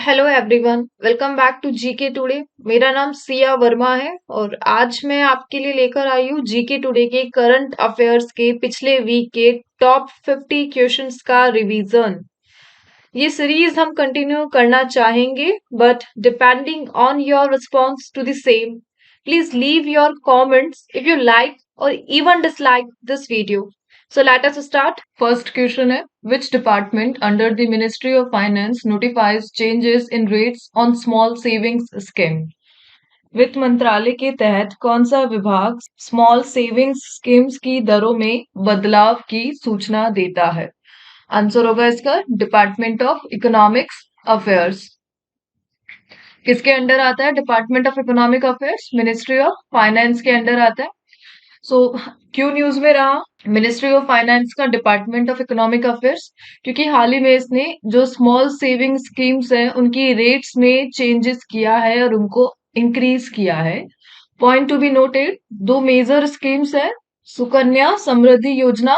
Hello everyone, welcome back to GK today. मेरा नाम सिया वर्मा है और आज मैं आपके लिए लेकर आई हूँ जीके टुडे के करंट अफेयर्स के पिछले वीक के टॉप 50 क्वेश्चंस का रिवीजन। ये सीरीज हम कंटिन्यू करना चाहेंगे, but depending on your response to the same, please leave your comments if you like और even dislike this video. So let us start. First question है, which department under the Ministry of Finance notifies changes in rates on small savings scheme? वित्त मंत्रालय के तहत कौन सा विभाग small savings schemes की दरों में बदलाव की सूचना देता है? आंसर होगा इसका डिपार्टमेंट ऑफ इकोनॉमिक्स अफेयर्स. किसके अंडर आता है department of economic affairs? Ministry of finance के अंडर आता है. सो क्यों न्यूज में रहा मिनिस्ट्री ऑफ फाइनेंस का डिपार्टमेंट ऑफ इकोनॉमिक अफेयर्स? क्योंकि हाल ही में इसने जो स्मॉल सेविंग स्कीम्स हैं उनकी रेट्स में चेंजेस किया है और उनको इंक्रीज किया है. पॉइंट टू बी नोटेड, दो मेजर स्कीम्स है, सुकन्या समृद्धि योजना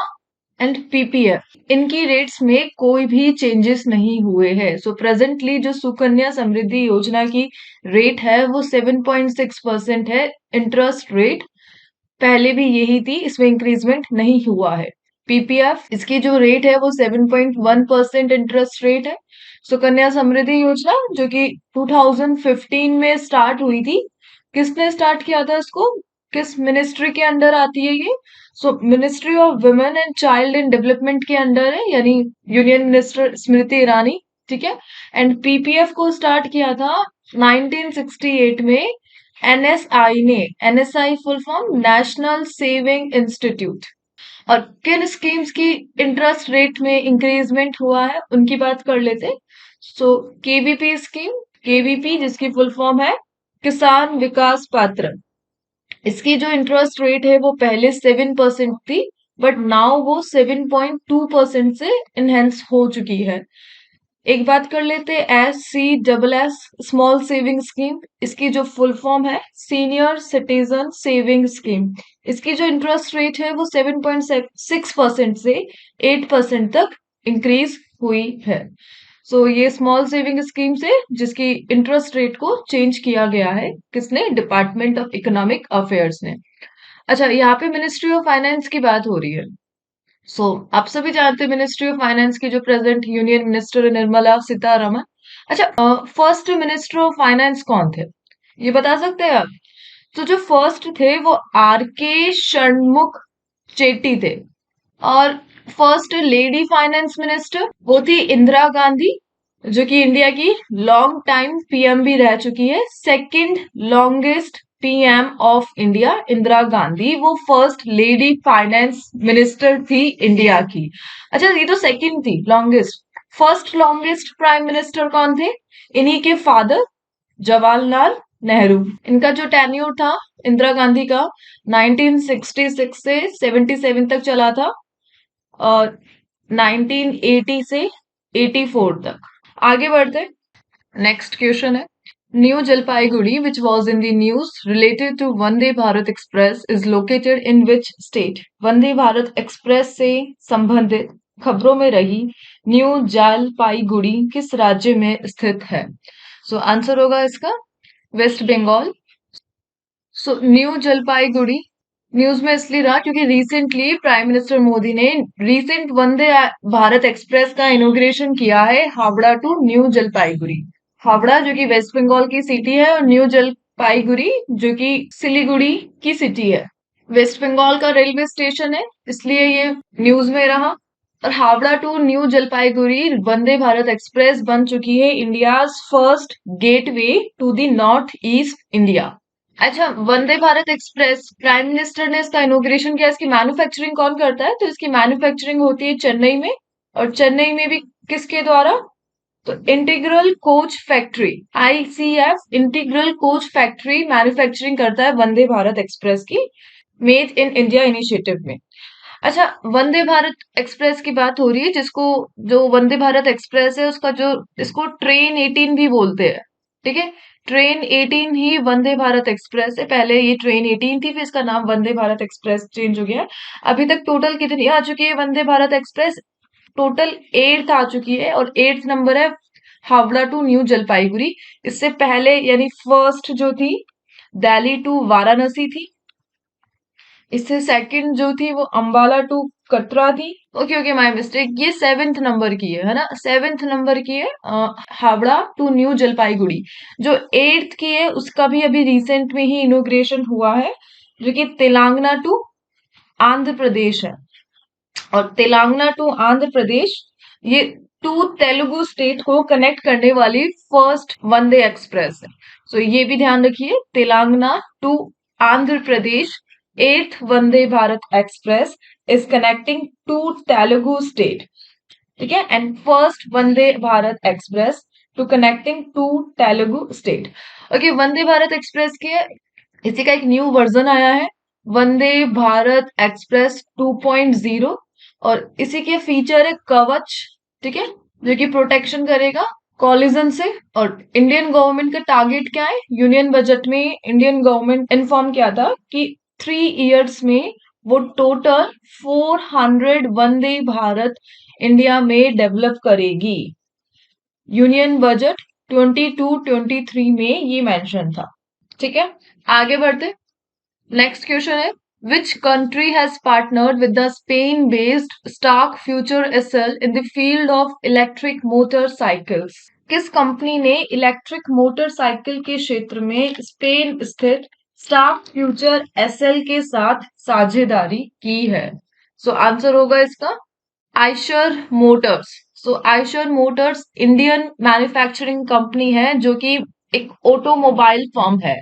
एंड पीपीएफ. इनकी रेट्स में कोई भी चेंजेस नहीं हुए हैं. सो प्रेजेंटली जो सुकन्या समृद्धि योजना की रेट है वो 7.6% है इंटरेस्ट रेट. पहले भी यही थी, इसमें इंक्रीजमेंट नहीं हुआ है. पीपीएफ इसकी जो रेट है वो 7.1% इंटरेस्ट रेट है. सुकन्या समृद्धि योजना जो कि 2015 में स्टार्ट हुई थी. किसने स्टार्ट किया था इसको? किस मिनिस्ट्री के अंडर आती है ये? सो ministry of women and child in development के अंडर है, यानी यूनियन मिनिस्टर स्मृति ईरानी. ठीक है. एंड पीपीएफ को स्टार्ट किया था 1968 में एनएसआई ने. NSI full form national saving institute. और किन स्कीम्स की इंटरेस्ट रेट में इंक्रीजमेंट हुआ है उनकी बात कर लेते. सो केवीपी स्कीम, केवीपी जिसकी फुल फॉर्म है किसान विकास पात्र. इसकी जो इंटरेस्ट रेट है वो पहले 7% थी, बट नाउ वो 7.2% से इनहेंस हो चुकी है. एक बात कर लेते एस स्मॉल सेविंग स्कीम. इसकी जो फुल फॉर्म है सीनियर सिटीजन सेविंग स्कीम. इसकी जो इंटरेस्ट रेट है वो 7.6% से 8% तक इंक्रीज हुई है. सो ये स्मॉल सेविंग स्कीम से जिसकी इंटरेस्ट रेट को चेंज किया गया है. किसने? डिपार्टमेंट ऑफ इकोनॉमिक अफेयर्स ने. अच्छा, यहाँ पे मिनिस्ट्री ऑफ फाइनेंस की बात हो रही है. आप सभी जानते हैं मिनिस्ट्री ऑफ फाइनेंस की जो प्रेजेंट यूनियन मिनिस्टर है निर्मला सीतारमण. अच्छा, फर्स्ट मिनिस्टर ऑफ फाइनेंस कौन थे ये बता सकते हैं आप? तो जो फर्स्ट थे वो आर के षणमुख चेट्टी थे. और फर्स्ट लेडी फाइनेंस मिनिस्टर वो थी इंदिरा गांधी, जो कि इंडिया की लॉन्ग टाइम पीएम भी रह चुकी है. Second longest PM of India Indira Gandhi, वो फर्स्ट लेडी फाइनेंस मिनिस्टर थी इंडिया की. अच्छा, ये तो सेकंड थी longest. First longest prime minister कौन थे? इन्हीं के फादर जवाहरलाल नेहरू. इनका जो टेन्योर था इंदिरा गांधी का 1966 से 77 तक चला था और 1980 से 84 तक. आगे बढ़ते. नेक्स्ट क्वेश्चन है, New Jalpaiguri which was in the news related to Vande Bharat Express is located in which state? Vande Bharat Express से संबंधित खबरों में रही न्यू जलपाईगुड़ी किस राज्य में स्थित है? सो आंसर होगा इसका West Bengal. So New Jalpaiguri news में इसलिए रहा क्योंकि रिसेंटली प्राइम मिनिस्टर मोदी ने रिसेंट वंदे भारत एक्सप्रेस का इनोग्रेशन किया है हावड़ा टू न्यू जलपाईगुड़ी. हावड़ा जो कि वेस्ट बंगाल की सिटी है और न्यू जलपाईगुड़ी जो कि सिलीगुड़ी की सिटी है. वेस्ट बंगाल का रेलवे स्टेशन है इसलिए ये न्यूज में रहा. और Howrah to New Jalpaiguri Vande Bharat Express बन चुकी है India first gateway to the north east India. अच्छा, Vande Bharat Express prime minister ने इसका इनोग्रेशन किया. इसकी मैन्युफैक्चरिंग कौन करता है? तो इसकी मैन्युफैक्चरिंग होती है चेन्नई में. और चेन्नई में भी किसके द्वारा? तो integral coach factory ICF integral coach factory manufacturing करता है वंदे भारत एक्सप्रेस की मेड इन इंडिया इनिशिएटिव में. अच्छा, वंदे भारत एक्सप्रेस की बात हो रही है, जिसको जो वंदे भारत एक्सप्रेस है उसका जो इसको ट्रेन 18 भी बोलते हैं. ठीक है, ट्रेन 18 ही वंदे भारत एक्सप्रेस है. पहले ये ट्रेन 18 थी, फिर इसका नाम वंदे भारत एक्सप्रेस चेंज हो गया है. अभी तक टोटल कितनी आ चुकी है वंदे भारत एक्सप्रेस? टोटल 8 आ चुकी है और 8th नंबर है हावड़ा टू न्यू जलपाईगुड़ी। इससे पहले यानी फर्स्ट जो थी दिल्ली टू वाराणसी थी। इससे सेकंड जो थी वो अंबाला टू कटरा थी। ओके ओके, माय मिस्टेक, ये 7th नंबर की है ना, 7th नंबर की है हावड़ा टू न्यू जलपाईगुड़ी। जो 8th की है उसका भी अभी रिसेंट में ही इनोग्रेशन हुआ है, जो कि तेलंगाना टू आंध्र प्रदेश है। और तेलंगाना टू आंध्र प्रदेश, ये टू तेलुगु स्टेट को कनेक्ट करने वाली फर्स्ट वंदे एक्सप्रेस है। सो ये भी ध्यान रखिए, Telangana to Andhra Pradesh 8th Vande Bharat Express is connecting to Telugu state. ठीक है, and first Vande Bharat Express to connecting to Telugu state. Okay, Vande Bharat Express के इसी का एक न्यू वर्जन आया है, वंदे भारत एक्सप्रेस 2.0। और इसी के फीचर है कवच, ठीक है, जो कि प्रोटेक्शन करेगा कॉलिजन से। और इंडियन गवर्नमेंट का टारगेट क्या है, यूनियन बजट में इंडियन गवर्नमेंट इन्फॉर्म किया था कि 3 इयर्स में वो टोटल 400 वंदे भारत इंडिया में डेवलप करेगी। यूनियन बजट 22-23 में ये मेंशन था। ठीक है, आगे बढ़ते। नेक्स्ट क्वेश्चन है, which country has partnered with the Spain based Stark Future SL in the field of electric motorcycles? किस कंपनी ने इलेक्ट्रिक मोटरसाइकिल के क्षेत्र में स्पेन स्थित स्टार्क फ्यूचर एसएल के साथ साझेदारी की है? सो आंसर होगा इसका Eicher Motors. So Eicher Motors Indian manufacturing company है, जो कि एक ऑटोमोबाइल फर्म है।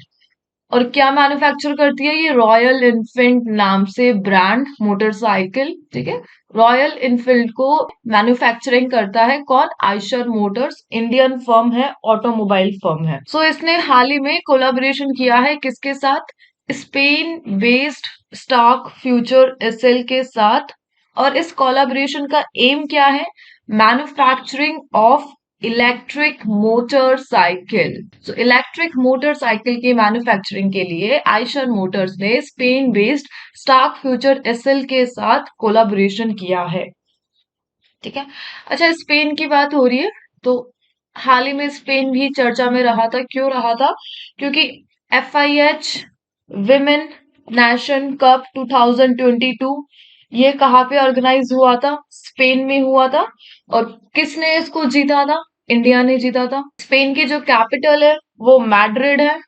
और क्या मैन्युफैक्चर करती है ये, रॉयल इनफील्ड नाम से ब्रांड मोटरसाइकिल। ठीक है, रॉयल इनफील्ड को मैन्युफैक्चरिंग करता है कौन, आइशर मोटर्स, इंडियन फर्म है, ऑटोमोबाइल फर्म है। सो इसने हाल ही में कोलैबोरेशन किया है किसके साथ, Spain based Stark Future SL के साथ। और इस कोलैबोरेशन का एम क्या है, manufacturing of electric motorcycle. So electric motorcycle की मैन्युफैक्चरिंग के लिए आइशर मोटर्स ने Spain based Stark Future SL के साथ कोलैबोरेशन किया है। ठीक है, अच्छा, स्पेन की बात हो रही है तो हाल ही में स्पेन भी चर्चा में रहा था। क्यों रहा था, क्योंकि FIH विमेन नेशन कप 2022 ये कहाँ पे ऑर्गेनाइज हुआ था, स्पेन में हुआ था। और किसने इसको जीता था, इंडिया ने जीता था। स्पेन की जो कैपिटल है वो मैड्रिड है।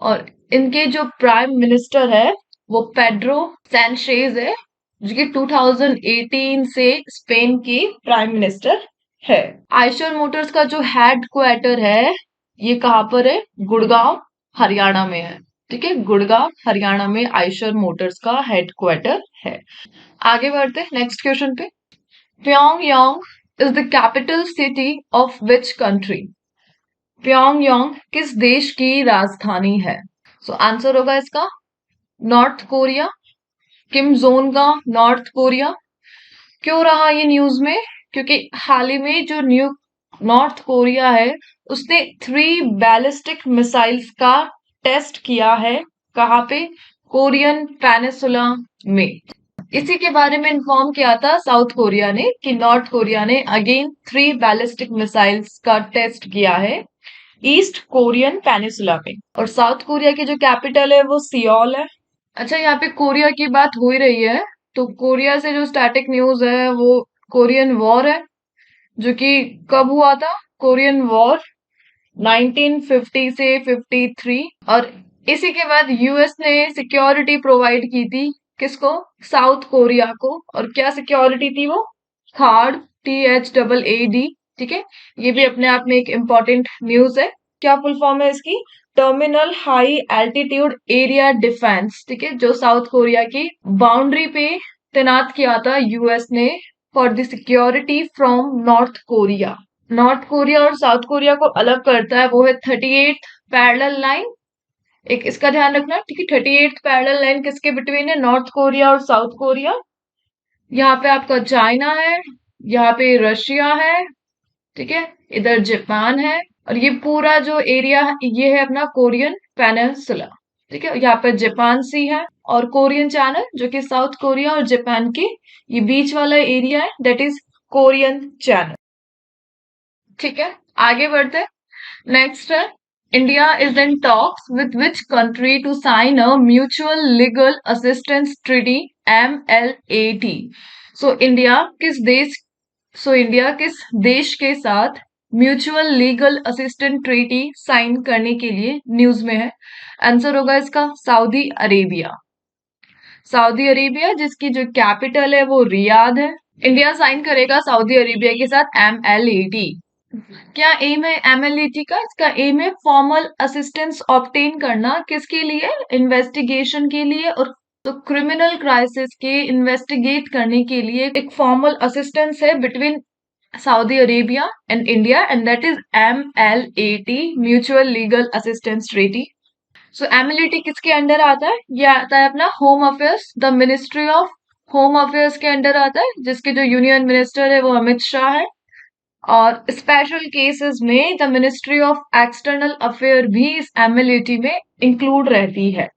और इनके जो प्राइम मिनिस्टर है वो पेड्रो सैंचेज है, जो कि 2018 से स्पेन की प्राइम मिनिस्टर है। आइशर मोटर्स का जो हेड क्वार्टर है ये कहाँ पर है, गुड़गांव हरियाणा में है। ठीक है, गुड़गांव हरियाणा में आइशर मोटर्स का हेड क्वार्टर है। आगे बढ़ते नेक्स्ट क्वेश्चन पे। Pyongyang is the capital city of which country? Pyongyang किस देश की राजधानी है? सो आंसर होगा इसका नॉर्थ कोरिया, किम जोंग का नॉर्थ कोरिया। क्यों रहा ये न्यूज में, क्योंकि हाल ही में जो न्यू नॉर्थ कोरिया है उसने 3 बैलिस्टिक मिसाइल्स का टेस्ट किया है। कहाँ पे, कोरियन पेनिसुला में। इसी के बारे में इन्फॉर्म किया था साउथ कोरिया ने कि नॉर्थ कोरिया ने अगेन 3 बैलिस्टिक मिसाइल्स का टेस्ट किया है ईस्ट कोरियन पेनिसुला में। और साउथ कोरिया की जो कैपिटल है वो सियोल है। अच्छा, यहाँ पे कोरिया की बात हो ही रही है तो कोरिया से जो स्टैटिक न्यूज है वो कोरियन वॉर है, जो कि कब हुआ था, कोरियन वॉर 1950 से 53। और इसी के बाद यूएस ने सिक्योरिटी प्रोवाइड की थी किसको, साउथ कोरिया को। और क्या सिक्योरिटी थी वो, थार्ड, THAAD। ठीक है, ये भी अपने आप में एक इम्पोर्टेंट न्यूज है। क्या फुल फॉर्म है इसकी, terminal high altitude area defence. ठीक है, जो साउथ कोरिया की बाउंड्री पे तैनात किया था यूएस ने for the security from north Korea. North Korea और साउथ कोरिया को अलग करता है वो है 38th पैरेलल लाइन। एक इसका ध्यान रखना, ठीक है, 38th पैरेलल लाइन किसके बिटवीन है, नॉर्थ कोरिया और साउथ कोरिया। यहाँ पे आपका चाइना है, यहाँ पे रशिया है, ठीक है, इधर जापान है। और ये पूरा जो एरिया ये है अपना कोरियन पेनिनसुला। ठीक है, यहाँ पे जापान सी है और कोरियन चैनल जो कि साउथ कोरिया और जापान के ये बीच वाला एरिया है, दैट इज कोरियन चैनल। ठीक है, आगे बढ़ते हैं। नेक्स्ट है, India is in talks with which country to sign a mutual legal assistance treaty, MLAT। So India किस देश इंडिया किस देश के साथ mutual legal assistant treaty sign करने के लिए न्यूज में है? आंसर होगा इसका सऊदी अरेबिया। सऊदी अरेबिया, जिसकी जो कैपिटल है वो रियाद है। इंडिया साइन करेगा सऊदी अरेबिया के साथ MLAT। क्या एम है MLAT का? इसका एम है फॉर्मल असिस्टेंस ऑब्टेन करना, किसके लिए? इन्वेस्टिगेशन के लिए, और तो क्रिमिनल क्राइसिस के इन्वेस्टिगेट करने के लिए एक फॉर्मल असिस्टेंस है between Saudi Arabia and India, and that is MLAT, mutual legal assistance treaty. So MLAT किसके अंडर आता है? ये आता है अपना home affairs, the ministry of home affairs के अंडर आता है, जिसके जो यूनियन मिनिस्टर है वो अमित शाह है। और स्पेशल केसेस में the ministry of external affair भी इस MLAT में इंक्लूड रहती है।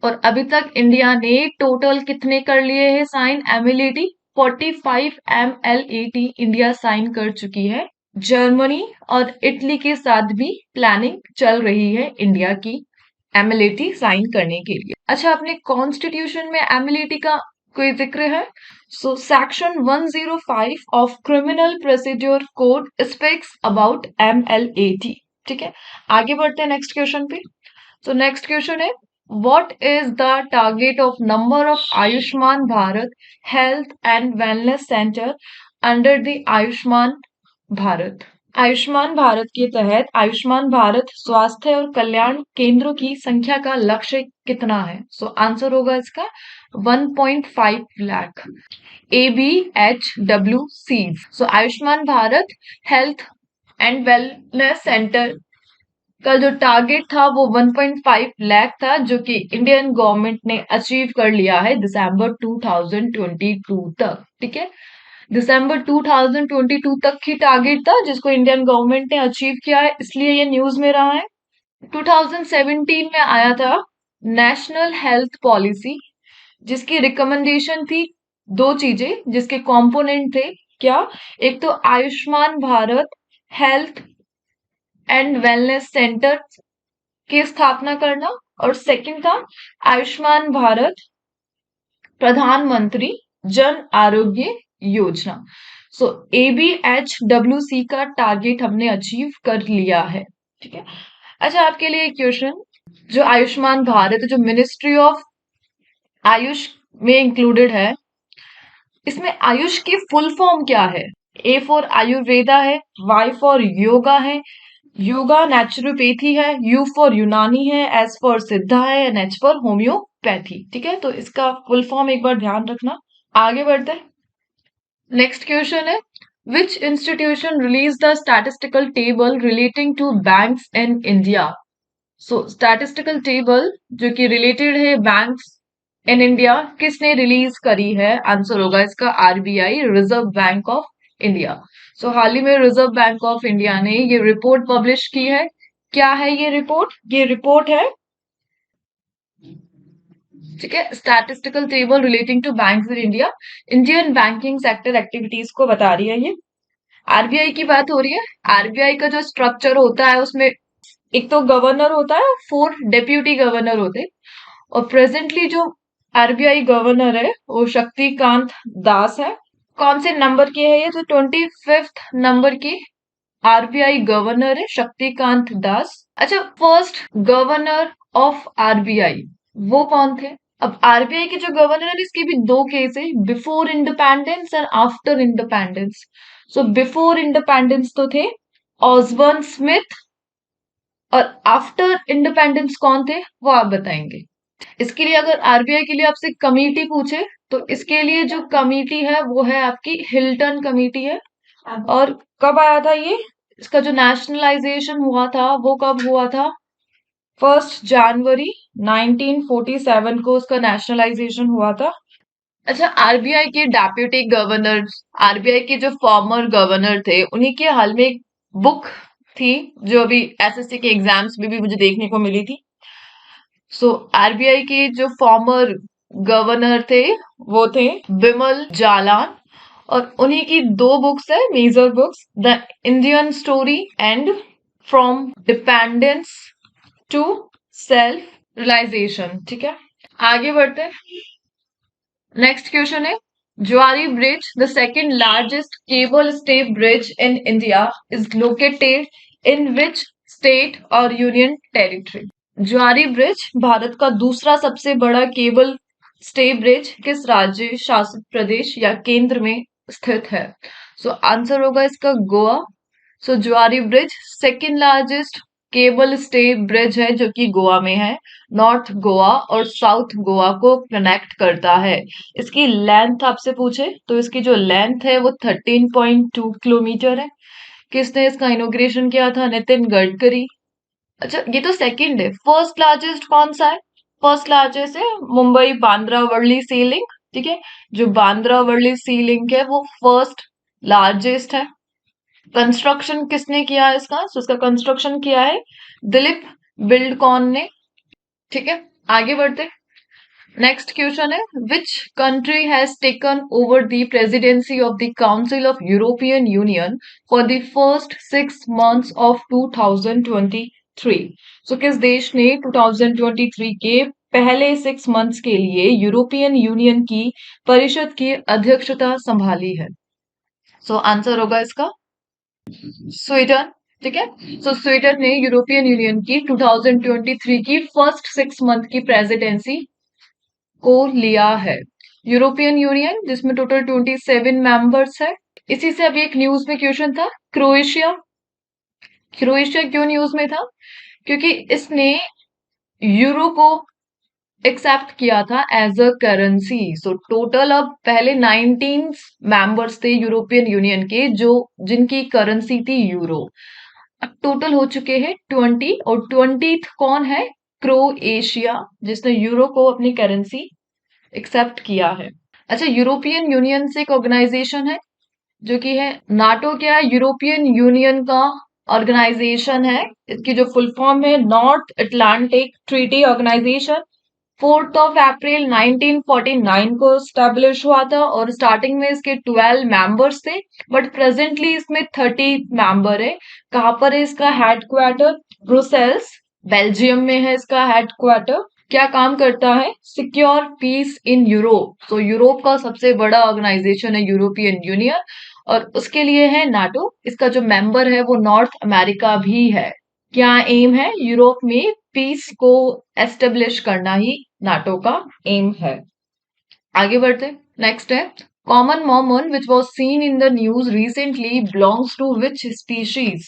और अभी तक इंडिया ने टोटल कितने कर लिए हैं sign MLAT? 45 MLAT India sign कर चुकी है। जर्मनी और इटली के साथ भी प्लानिंग चल रही है इंडिया की MLAT साइन करने के लिए। अच्छा, अपने कॉन्स्टिट्यूशन में MLAT का कोई जिक्र है? So section 105 of criminal procedure code speaks about MLAT। ठीक है, आगे बढ़ते हैं नेक्स्ट क्वेश्चन पे। सो नेक्स्ट क्वेश्चन है, what is the target of number of Ayushman Bharat Health and Wellness Center under the Ayushman Bharat? Ayushman Bharat के तहत आयुष्मान भारत स्वास्थ्य और कल्याण केंद्रों की संख्या का लक्ष्य कितना है? सो आंसर होगा इसका 1.5 lakh. ABHWC। So Ayushman Bharat health and wellness centre का जो टारगेट था वो 1.5 लाख था, जो कि इंडियन गवर्नमेंट ने अचीव कर लिया है दिसंबर 2022 तक। ठीक है, दिसंबर 2022 तक ही टारगेट था जिसको इंडियन गवर्नमेंट ने अचीव किया है, इसलिए ये न्यूज में रहा है। 2017 में आया था नेशनल हेल्थ पॉलिसी, जिसकी रिकमेंडेशन थी दो चीजें, जिसके कंपोनेंट थे क्या? एक तो Ayushman Bharat health and wellness centre की स्थापना करना, और सेकंड था आयुष्मान भारत प्रधानमंत्री जन आरोग्य योजना। सो ABHWC का टारगेट हमने अचीव कर लिया है। ठीक है, अच्छा आपके लिए क्वेश्चन, जो आयुष्मान भारत जो मिनिस्ट्री ऑफ आयुष में इंक्लूडेड है, इसमें आयुष की फुल फॉर्म क्या है? A फॉर आयुर्वेदा है, Y फॉर योगा है, योगा नेचुरोपैथी है, U फॉर यूनानी है, S फॉर सिद्धा है, एंड H फॉर होम्योपैथी। ठीक है, तो इसका फुल फॉर्म एक बार ध्यान रखना। आगे बढ़ते हैं, नेक्स्ट क्वेश्चन है, which institution release the statistical table relating to banks in India? So statistical table जो कि रिलेटेड है बैंक्स इन इंडिया, किसने रिलीज करी है? आंसर होगा इसका RBI, Reserve Bank of India. So हाल ही में रिजर्व बैंक ऑफ इंडिया ने ये रिपोर्ट पब्लिश की है। क्या है ये रिपोर्ट? ये रिपोर्ट है, ठीक है, statistical table relating to banks in India, Indian banking sector activities को बता रही है ये। RBI की बात हो रही है। RBI का जो स्ट्रक्चर होता है उसमें एक तो गवर्नर होता है, 4 डेप्यूटी गवर्नर होते हैं, और प्रेजेंटली जो RBI गवर्नर है वो शक्तिकांत दास है। कौन से नंबर की है ये? तो 25th नंबर की RBI गवर्नर है शक्तिकांत दास। अच्छा, फर्स्ट गवर्नर ऑफ RBI वो कौन थे? अब RBI के जो गवर्नर है इसके भी दो केस है, before independence and after independence. So before independence तो थे ऑसबर्न स्मिथ, और आफ्टर इंडिपेंडेंस कौन थे वो आप बताएंगे। इसके लिए अगर RBI के लिए आपसे कमेटी पूछे तो इसके लिए जो कमेटी है वो है आपकी हिल्टन कमेटी है। और कब आया था ये? इसका जो नेशनलाइजेशन हुआ था वो कब हुआ था? 1 जनवरी 1947 को उसका नेशनलाइजेशन हुआ था। अच्छा, RBI के डेप्यूटी गवर्नर, RBI के जो फॉर्मर गवर्नर थे, उन्हीं के हाल में एक बुक थी जो अभी SSC के एग्जाम्स में भी मुझे देखने को मिली थी। सो RBI के जो फॉर्मर गवर्नर थे वो थे बिमल जालान, और उन्हीं की दो बुक्स है major books, the Indian story and from dependence to self realisation. ठीक है, आगे बढ़ते हैं। नेक्स्ट क्वेश्चन है, Zuari bridge the second largest cable stay bridge in India is located in which state और union territory. Zuari bridge Bharat का दूसरा सबसे बड़ा केबल स्टे ब्रिज किस राज्य शासित प्रदेश या केंद्र में स्थित है? सो आंसर होगा इसका गोवा। सो ज्वारी bridge second largest cable stay bridge है जो कि गोवा में है। नॉर्थ गोवा और साउथ गोवा को कनेक्ट करता है। इसकी लेंथ आपसे पूछे तो इसकी जो लेंथ है वो 13.2 किलोमीटर है। किसने इसका इनोग्रेशन किया था? नितिन गडकरी। अच्छा, ये तो सेकंड है। फर्स्ट लार्जेस्ट कौन सा है? फर्स्ट लार्जेस्ट है मुंबई बांद्रा वर्ली सी लिंक। ठीक है, जो बांद्रा वर्ली सी लिंक है वो फर्स्ट लार्जेस्ट है। कंस्ट्रक्शन किसने किया है इसका? तो इसका कंस्ट्रक्शन किया है दिलीप बिल्डकॉन ने। ठीक है, आगे बढ़ते। नेक्स्ट क्वेश्चन है, which country has taken over the presidency of the council of European union for the first 6 months of 2023? सो किस देश ने 2023 के पहले 6 months के लिए यूरोपियन यूनियन की परिषद की अध्यक्षता संभाली है? सो आंसर होगा इसका स्वीडन। ठीक है, सो स्वीडन ने यूरोपियन यूनियन की 2023 की फर्स्ट 6 month की प्रेसिडेंसी को लिया है। यूरोपियन यूनियन जिसमें टोटल 27 मेंबर्स है। इसी से अभी एक न्यूज में क्वेश्चन था, क्रोएशिया। क्रोएशिया क्यों न्यूज में था? क्योंकि इसने यूरो को एक्सेप्ट किया था as a currency. So total अब पहले 19 मेंबर्स थे यूरोपियन यूनियन के जो जिनकी करेंसी थी यूरो। अब टोटल हो चुके हैं 20 और 20th कौन है? क्रोएशिया, जिसने यूरो को अपनी करेंसी एक्सेप्ट किया है। अच्छा, यूरोपियन यूनियन से एक ऑर्गेनाइजेशन है जो कि है नाटो। क्या है? यूरोपियन यूनियन का ऑर्गेनाइजेशन है। इसकी जो फुल फॉर्म है नॉर्थ अटलांटिक ट्रीटी ऑर्गेनाइजेशन। 4 अप्रैल 1949 को स्टैब्लिश हुआ था और स्टार्टिंग में इसके 12 मेंबर्स थे, बट प्रेजेंटली इसमें 30 मेंबर है। कहाँ पर है इसका हेडक्वार्टर? ब्रुसेल्स, बेल्जियम में है इसका हेडक्वार्टर। क्या काम करता है? Secure peace in Europe. तो यूरोप का सबसे बड़ा ऑर्गेनाइजेशन है यूरोपियन यूनियन और उसके लिए है नाटो। इसका जो मेंबर है वो नॉर्थ अमेरिका भी है। क्या एम है? यूरोप में पीस को एस्टेब्लिश करना ही नाटो का एम है। आगे बढ़ते। नेक्स्ट है, common Mormon which was seen in the news recently belongs to which species?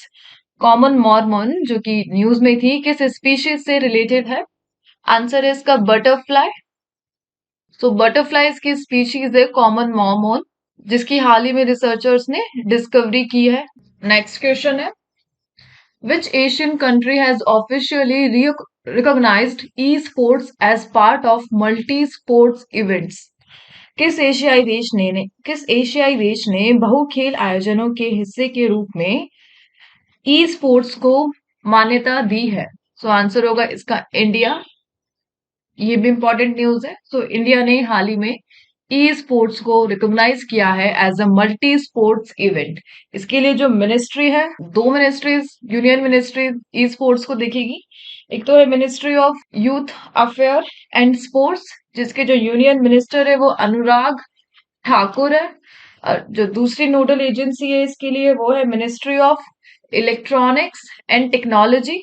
Common Mormon जो कि न्यूज में थी किस स्पीशीज से रिलेटेड है? आंसर है इसका बटरफ्लाई। सो बटरफ्लाईज की स्पीशीज है कॉमन मॉर्मोन, जिसकी हाल ही में रिसर्चर्स ने डिस्कवरी की है। नेक्स्ट क्वेश्चन है, which Asian country has officially recognized e-sports as part of multi-sports events? किस एशियाई देश ने बहु खेल आयोजनों के हिस्से के रूप में ई स्पोर्ट्स को मान्यता दी है? सो आंसर होगा इसका इंडिया। ये भी इंपॉर्टेंट न्यूज है। सो इंडिया ने हाल ही में ई स्पोर्ट्स को रिकॉग्नाइज किया है as a multi sports event. इसके लिए जो मिनिस्ट्री है, दो ministries union ministry esports को देखेगी। एक तो है ministry of youth affair and sports, जिसके जो यूनियन मिनिस्टर है वो अनुराग ठाकुर है। और जो दूसरी नोडल एजेंसी है इसके लिए वो है ministry of electronics and technology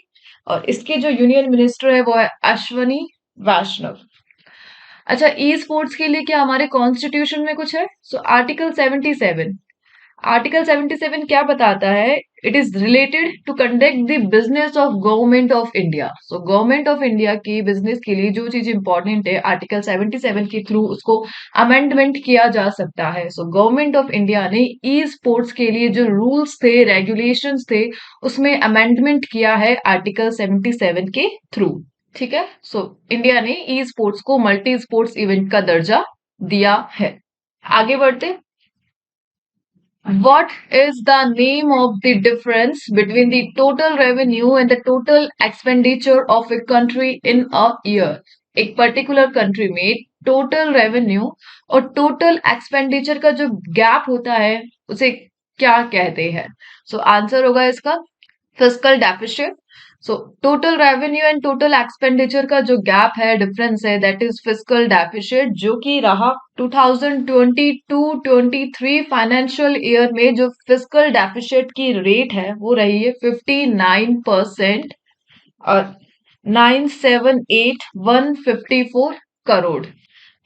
और इसके जो यूनियन मिनिस्टर है वो है अश्वनी वैष्णव। अच्छा, ई स्पोर्ट्स के लिए क्या हमारे कॉन्स्टिट्यूशन में कुछ है? So article 77। आर्टिकल 77 क्या बताता है? It is related to conduct the business of government of India. So government of India की बिजनेस के लिए जो चीज इंपॉर्टेंट है आर्टिकल 77 के थ्रू उसको अमेंडमेंट किया जा सकता है। सो गवर्नमेंट ऑफ इंडिया ने ई स्पोर्ट्स के लिए जो रूल्स थे, रेगुलेशंस थे, उसमें अमेंडमेंट किया है आर्टिकल 77 के थ्रू। ठीक है, सो इंडिया ने ई स्पोर्ट्स को मल्टी स्पोर्ट्स इवेंट का दर्जा दिया है। आगे बढ़ते। What is the name of the difference between the total revenue and the total expenditure of a country in a year? एक पर्टिकुलर कंट्री में टोटल रेवेन्यू और टोटल एक्सपेंडिचर का जो गैप होता है उसे क्या कहते हैं? सो आंसर होगा इसका fiscal deficit. So total revenue and total expenditure का जो गैप है, डिफरेंस है, दैट इज फिस्कल डेफिसिट, जो कि रहा 2022-23 फाइनेंशियल ईयर में जो फिस्कल डेफिसिट की रेट है वो रही है 59% और 978,154 करोड़।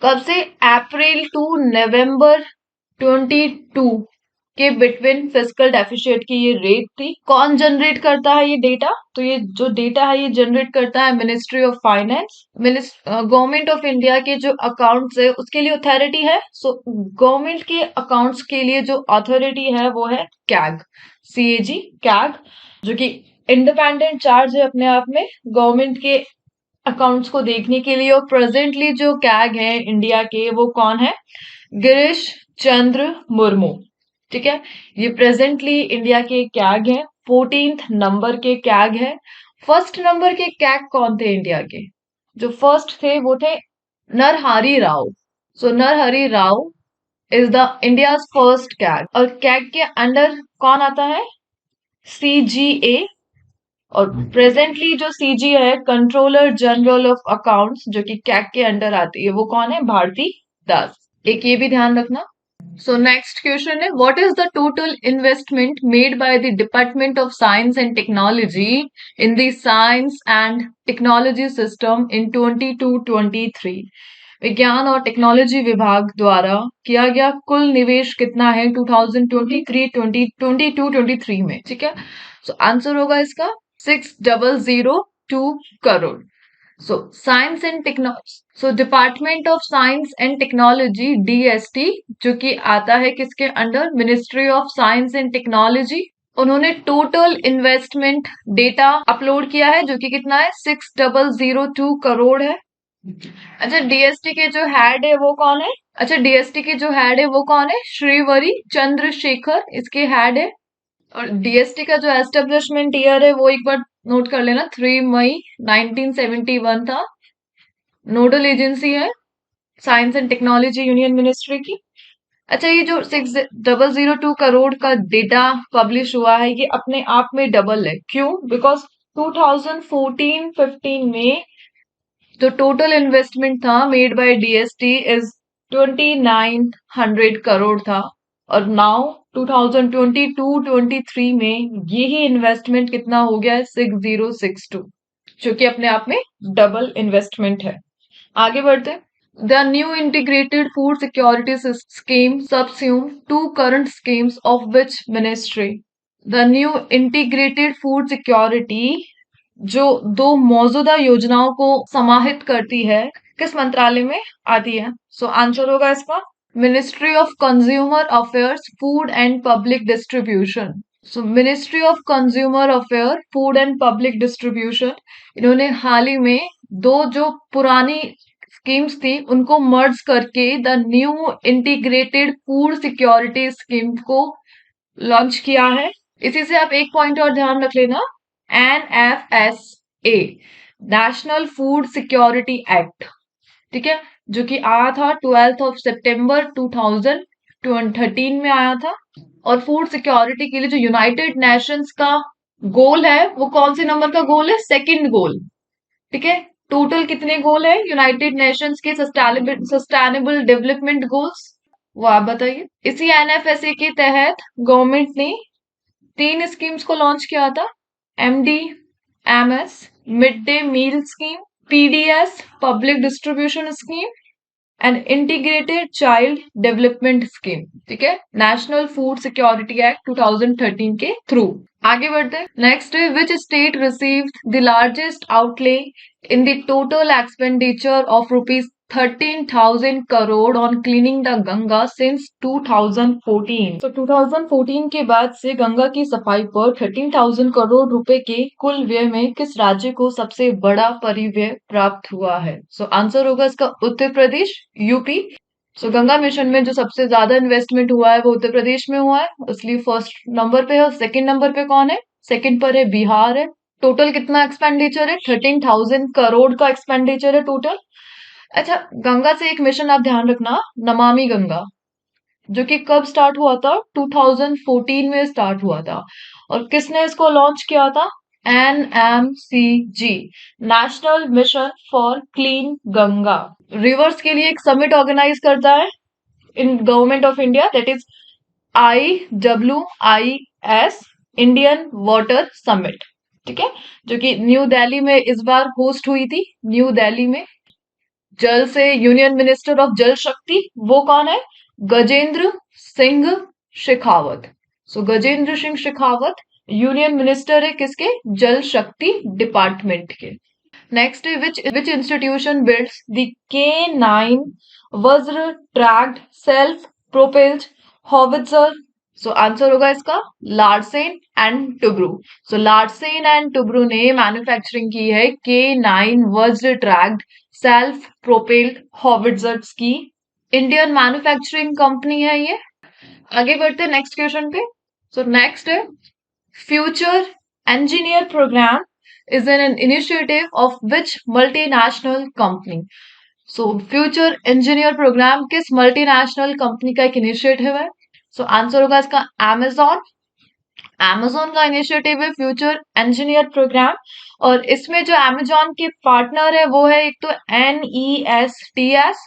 कब से? अप्रैल टू नवंबर 22 के बिटवीन फिस्कल डेफिसिट की ये रेट थी। कौन जनरेट करता है ये डेटा? तो ये जो डेटा है ये जनरेट करता है ministry of finance. Government of India के जो अकाउंट्स है उसके लिए अथॉरिटी है। सो गवर्नमेंट के अकाउंट्स के लिए जो अथॉरिटी है वो है कैग, CAG, कैग, जो कि इंडिपेंडेंट चार्ज है अपने आप में गवर्नमेंट के अकाउंट्स को देखने के लिए। और प्रेजेंटली जो कैग है इंडिया के वो कौन है? गिरीश चंद्र मुर्मू। ठीक है, ये प्रेजेंटली इंडिया के कैग है, 14th नंबर के कैग है। फर्स्ट नंबर के कैग कौन थे इंडिया के? जो फर्स्ट थे वो थे Narhari Rao. So Narhari Rao is the India first CAG. और कैग के अंडर कौन आता है? CGA। और प्रेजेंटली जो CG है, कंट्रोलर जनरल ऑफ अकाउंट्स, जो कि कैग के अंडर आती है, वो कौन है? भारती दास। एक ये भी ध्यान रखना। सो नेक्स्ट क्वेश्चन है, what is the total investment made by the department of science and technology in the science and technology system in 22-23? विज्ञान और टेक्नोलॉजी विभाग द्वारा किया गया कुल निवेश कितना है 2023 में? ठीक है, सो आंसर होगा इसका 6002 crore. So science and technology, so department of science and technology, DST, जो कि आता है किसके under? Ministry of science and technology. उन्होंने टोटल इन्वेस्टमेंट डेटा अपलोड किया है जो कि कितना है? 6002 करोड़ है। अच्छा, DST के जो हेड है वो कौन है? अच्छा, DST के जो हेड है वो कौन है? श्रीवरी चंद्रशेखर इसके हेड है। और DST का जो एस्टेब्लिशमेंट ईयर है वो एक बार नोट कर लेना, 3 मई 1971 था। नोडल एजेंसी है science and technology union ministry की। अच्छा, ये जो 6002 करोड़ का डेटा पब्लिश हुआ है ये अपने आप में डबल है। क्यों? बिकॉज 2014-15 में जो टोटल इन्वेस्टमेंट था made by DST is 2900 crore था। और नाउ 2022-23 में यही इन्वेस्टमेंट कितना हो गया है? 6062, जो कि अपने आप में डबल इन्वेस्टमेंट है। आगे बढ़ते। The new integrated food security scheme subsume two current schemes of which ministry? The new integrated food security जो दो मौजूदा योजनाओं को समाहित करती है किस मंत्रालय में आती है? सो आंसर होगा इसका ministry of consumer affairs, food and public distribution. So ministry of consumer affair, food and public distribution, इन्होंने हाल ही में दो जो पुरानी स्कीम्स थी उनको मर्ज करके the new integrated food security scheme को लॉन्च किया है। इसी से आप एक पॉइंट और ध्यान रख लेना, NFSA, national food security act, ठीक है, जो कि आया था 12 सितंबर 2013 में आया था। और फूड सिक्योरिटी के लिए जो यूनाइटेड नेशंस का गोल है वो कौन से नंबर का गोल है? Second goal. ठीक है, टोटल कितने गोल है यूनाइटेड नेशंस के सस्टेनेबल डेवलपमेंट गोल्स? वो आप बताइए। इसी NFSA के तहत गवर्नमेंट ने 3 स्कीम्स को लॉन्च किया था, MDMS, mid day meal scheme, PDS, public distribution scheme, and integrated child development scheme. ठीक है, नेशनल फूड सिक्योरिटी एक्ट 2013 के थ्रू। आगे बढ़ते हैं। नेक्स्ट है, which state received the largest outlay in the total expenditure of ₹13,000 crore on cleaning the Ganga since 2014? तो 2014 के बाद से गंगा की सफाई पर 13,000 करोड़ रुपए के कुल व्यय में किस राज्य को सबसे बड़ा परिव्यय प्राप्त हुआ है? सो आंसर होगा इसका उत्तर प्रदेश, UP। सो गंगा मिशन में जो सबसे ज्यादा इन्वेस्टमेंट हुआ है वो उत्तर प्रदेश में हुआ है, इसलिए फर्स्ट नंबर पे है। सेकंड नंबर पे कौन है? सेकंड पर है बिहार है। टोटल कितना एक्सपेंडिचर है? 13,000 करोड़ का एक्सपेंडिचर है टोटल। अच्छा, गंगा से एक मिशन आप ध्यान रखना, नमामि गंगा, जो कि कब स्टार्ट हुआ था? 2014 में स्टार्ट हुआ था। और किसने इसको लॉन्च किया था? NMCG, national mission for clean Ganga. Reverse के लिए एक समिट ऑर्गेनाइज करता है in government of India, that is IWIS, Indian water summit. ठीक है, जो कि न्यू दिल्ली में इस बार होस्ट हुई थी, न्यू दिल्ली में। जल से यूनियन मिनिस्टर ऑफ जल शक्ति वो कौन है? गजेंद्र सिंह शेखावत। सो गजेंद्र सिंह शेखावत यूनियन मिनिस्टर है किसके? जल शक्ति डिपार्टमेंट के। नेक्स्ट है which institution builds the K9 Vajra tracked self propelled howitzer? So answer होगा इसका Larsen and Toubro. So Larsen and Toubro ने मैन्युफैक्चरिंग की है K9 Vajra tracked self propelled हॉवित्जर्स की। इंडियन मैन्युफैक्चरिंग कंपनी है ये। आगे बढ़ते हैं नेक्स्ट क्वेश्चन पे। सो नेक्स्ट है future engineer program is an initiative of which multinational company? So future engineer programme किस मल्टीनेशनल कंपनी का एक इनिशिएटिव है? सो आंसर होगा इसका Amazon। Amazon का इनिशिएटिव है फ्यूचर इंजीनियर प्रोग्राम। और इसमें जो Amazon के पार्टनर है वो है एक तो NESTS,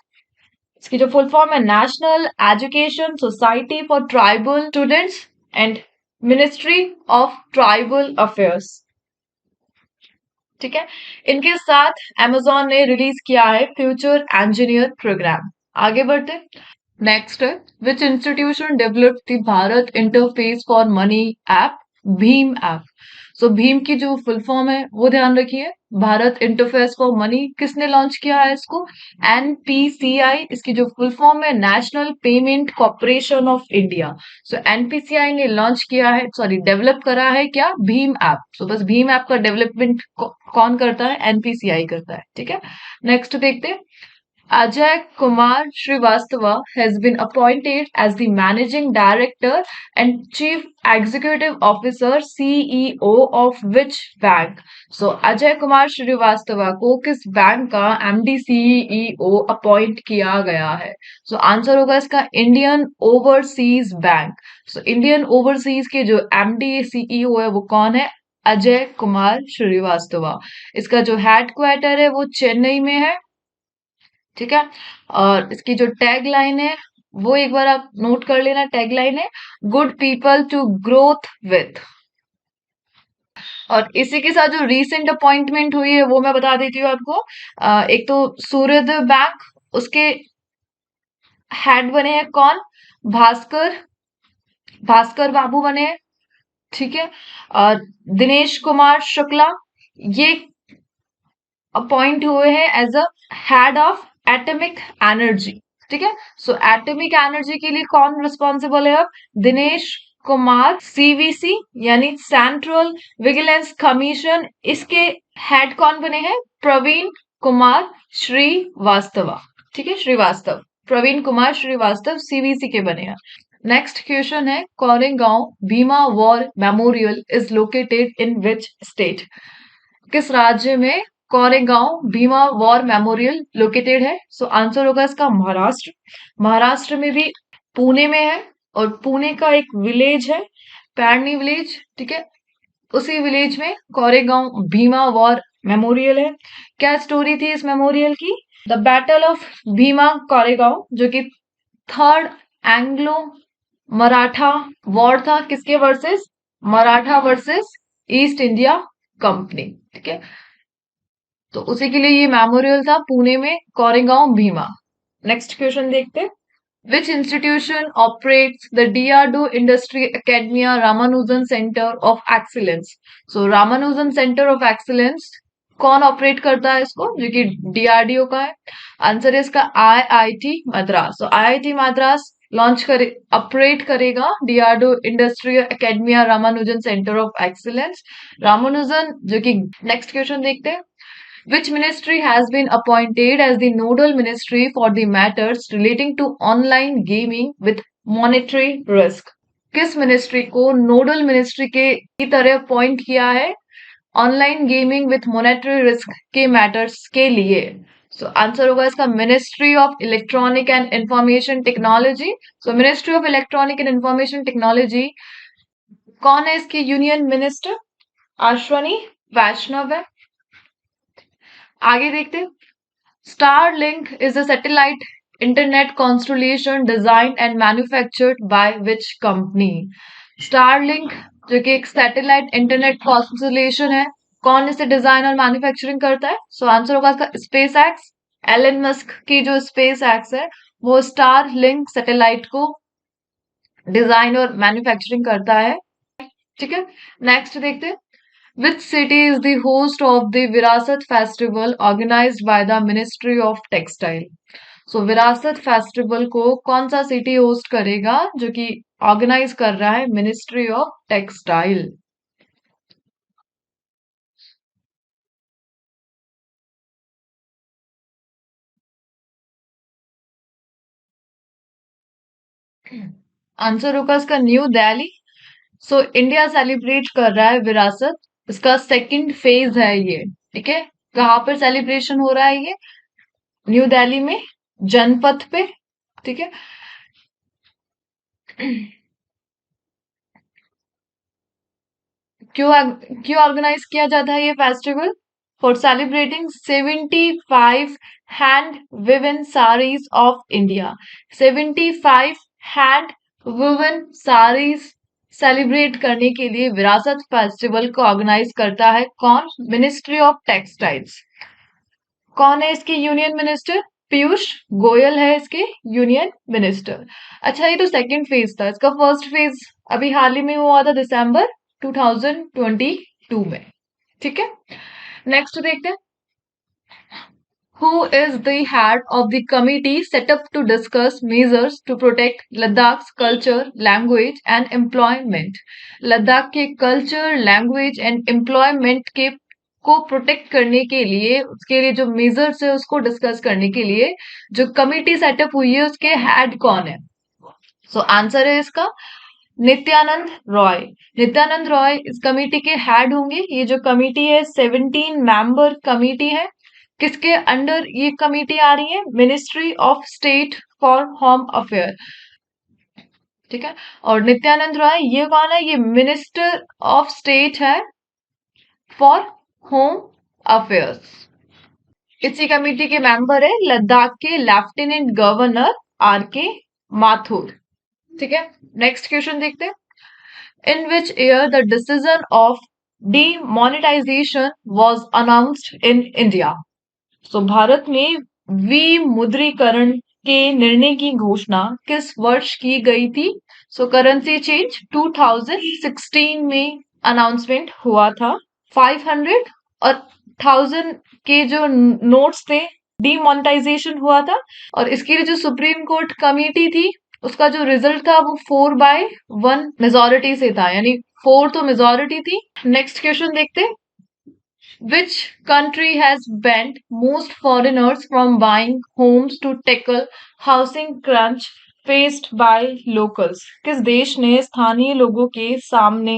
इसकी जो फुल फॉर्म है national education society for tribal students, and ministry of tribal affairs. ठीक है, इनके साथ Amazon ने रिलीज किया है फ्यूचर इंजीनियर प्रोग्राम। आगे बढ़ते। नेक्स्ट है which institution develop the Bharat interface for money app? भीम ऐप। सो भीम की जो फुल फॉर्म है वो ध्यान रखिए, भारत इंटरफेस फॉर मनी। किसने लॉन्च किया है इसको? NPCI, इसकी जो फुल फॉर्म है national payment corporation of India. So NPCI ने लॉन्च किया है, सॉरी डेवलप करा है क्या? भीम ऐप। सो बस भीम ऐप का डेवलपमेंट कौन करता है? NPCI करता है। ठीक है, नेक्स्ट देखते हैं। Ajay Kumar Srivastava has been appointed as the Managing Director and Chief Executive Officer CEO of which bank? So Ajay Kumar Srivastava को किस बैंक का MD CEO अपॉइंट किया गया है? So आंसर होगा इसका Indian overseas bank. So Indian overseas के जो MD CEO है वो कौन है? अजय कुमार श्रीवास्तवा। इसका जो हेड क्वार्टर है वो चेन्नई में है। ठीक है, और इसकी जो टैग लाइन है वो एक बार आप नोट कर लेना। टैग लाइन है good people to growth with. और इसी के साथ जो रीसेंट अपॉइंटमेंट हुई है वो मैं बता देती हूँ आपको। एक तो सूर्योदय बैंक, उसके हेड बने हैं कौन? भास्कर, भास्कर बाबू बने हैं। ठीक है, और दिनेश कुमार शुक्ला ये अपॉइंट हुए हैं as a head of atomic energy. ठीक है, सो एटॉमिक एनर्जी के लिए कौन रिस्पॉन्सिबल है अब? दिनेश कुमार। CVC यानी सेंट्रल विजिलेंस कमीशन, इसके हेड कौन बने हैं? प्रवीण कुमार श्रीवास्तव। ठीक है, श्रीवास्तव, प्रवीण कुमार श्रीवास्तव CVC के बने हैं। नेक्स्ट क्वेश्चन है Koregaon Bhima war memorial is located in which state? किस राज्य में Koregaon Bhima war memorial located है? सो आंसर होगा इसका महाराष्ट्र। महाराष्ट्र में भी पुणे में है, और पुणे का एक विलेज है पैरनी विलेज। ठीक है, उसी विलेज में कोरेगांव भीमा वॉर मेमोरियल है। क्या स्टोरी थी इस मेमोरियल की? The battle of Bhima Koregaon, जो कि थर्ड एंग्लो मराठा वॉर था। किसके versus? Maratha versus east India company. ठीक है, तो उसी के लिए ये मेमोरियल था पुणे में, कोरेगांव भीमा। नेक्स्ट क्वेश्चन देखते हैं। Which institution operates the DRDO industry academia Ramanujan centre of excellence? So Ramanujan centre of excellence कौन ऑपरेट करता है इसको, जो कि DRDO का है? आंसर है इसका IIT मद्रास। सो IIT मद्रास लॉन्च करे, ऑपरेट करेगा DRDO industrial academia Ramanujan centre of excellence. Ramanujan, जो कि नेक्स्ट क्वेश्चन देखते हैं। Which ministry has been appointed as the nodal ministry for the matters relating to online gaming with monetary risk? किस ministry को nodal ministry के की तरह अपॉइंट किया है online gaming with monetary risk के मैटर्स के लिए? सो आंसर होगा इसका ministry of electronic and information technology. So ministry of electronic and information technology, कौन है इसकी यूनियन मिनिस्टर? अश्वनी वैष्णव है। आगे देखते हैं। Starlink is a satellite internet constellation designed and manufactured by which company? Starlink जो कि एक सैटेलाइट इंटरनेट कॉन्स्टलेशन है, कौन इसे डिजाइन और मैन्युफैक्चरिंग करता है? सो आंसर होगा इसका स्पेस एक्स। एलन मस्क की जो स्पेस एक्स है वो स्टार लिंक सैटेलाइट को डिजाइन और मैन्युफैक्चरिंग करता है। ठीक है, नेक्स्ट देखते हैं। Which city is the host of the Virasat Festival organized by the Ministry of Textile? So विरासत फेस्टिवल को कौन सा सिटी होस्ट करेगा जो कि ऑर्गेनाइज कर रहा है मिनिस्ट्री ऑफ टेक्सटाइल? आंसर होगा इसका new Delhi. So India celebrate कर रहा है विरासत, इसका सेकंड फेज है ये। ठीक है, कहाँ पर सेलिब्रेशन हो रहा है ये? न्यू दिल्ली में, जनपथ पे। ठीक है, क्यों क्यों ऑर्गेनाइज किया जाता है ये festival? For celebrating 75 hand Vivian saris of India. 75 hand woven saris celebrate करने के लिए विरासत फेस्टिवल को ऑर्गेनाइज करता है कौन? Ministry of textiles. कौन है इसके यूनियन मिनिस्टर? पीयूष गोयल है इसके यूनियन मिनिस्टर। अच्छा, ये तो सेकंड फेज था, इसका फर्स्ट फेज अभी हाल ही में हुआ था दिसंबर 2022 में। ठीक है, नेक्स्ट देखते हैं। Who is the head of the committee set up to discuss measures to protect Ladakh's culture, language and employment? Ladakh के कल्चर, लैंग्वेज एंड एम्प्लॉयमेंट के को प्रोटेक्ट करने के लिए, उसके लिए जो मेजर्स है उसको डिस्कस करने के लिए जो कमिटी सेटअप हुई है उसके हेड कौन है? सो आंसर है इसका नित्यानंद रॉय। नित्यानंद रॉय इस कमेटी के हेड होंगे। ये जो कमेटी है 17 मेंबर कमेटी है। किसके अंडर ये कमेटी आ रही है? Ministry of state for home affair. ठीक है, और नित्यानंद रॉय ये कौन है? ये मिनिस्टर ऑफ स्टेट है फॉर होम अफेयर्स। इसी कमेटी के मेंबर है लद्दाख के लेफ्टिनेंट गवर्नर आर के माथुर। ठीक है, नेक्स्ट क्वेश्चन देखते हैं। In which year the decision of demonetization was announced in India? So Bharat में विमुद्रीकरण के निर्णय की घोषणा किस वर्ष की गई थी? So करेंसी चेंज 2016 में अनाउंसमेंट हुआ था। 500 और 1000 के जो नोट्स थे डीमोनेटाइजेशन हुआ था, और इसके लिए जो सुप्रीम कोर्ट कमेटी थी उसका जो रिजल्ट था वो 4/1 मेजोरिटी से था, यानी 4 तो मेजोरिटी थी। नेक्स्ट क्वेश्चन देखते। Which country has banned most foreigners from buying homes to tackle housing crunch faced by locals? किस देश ने स्थानीय लोगों के सामने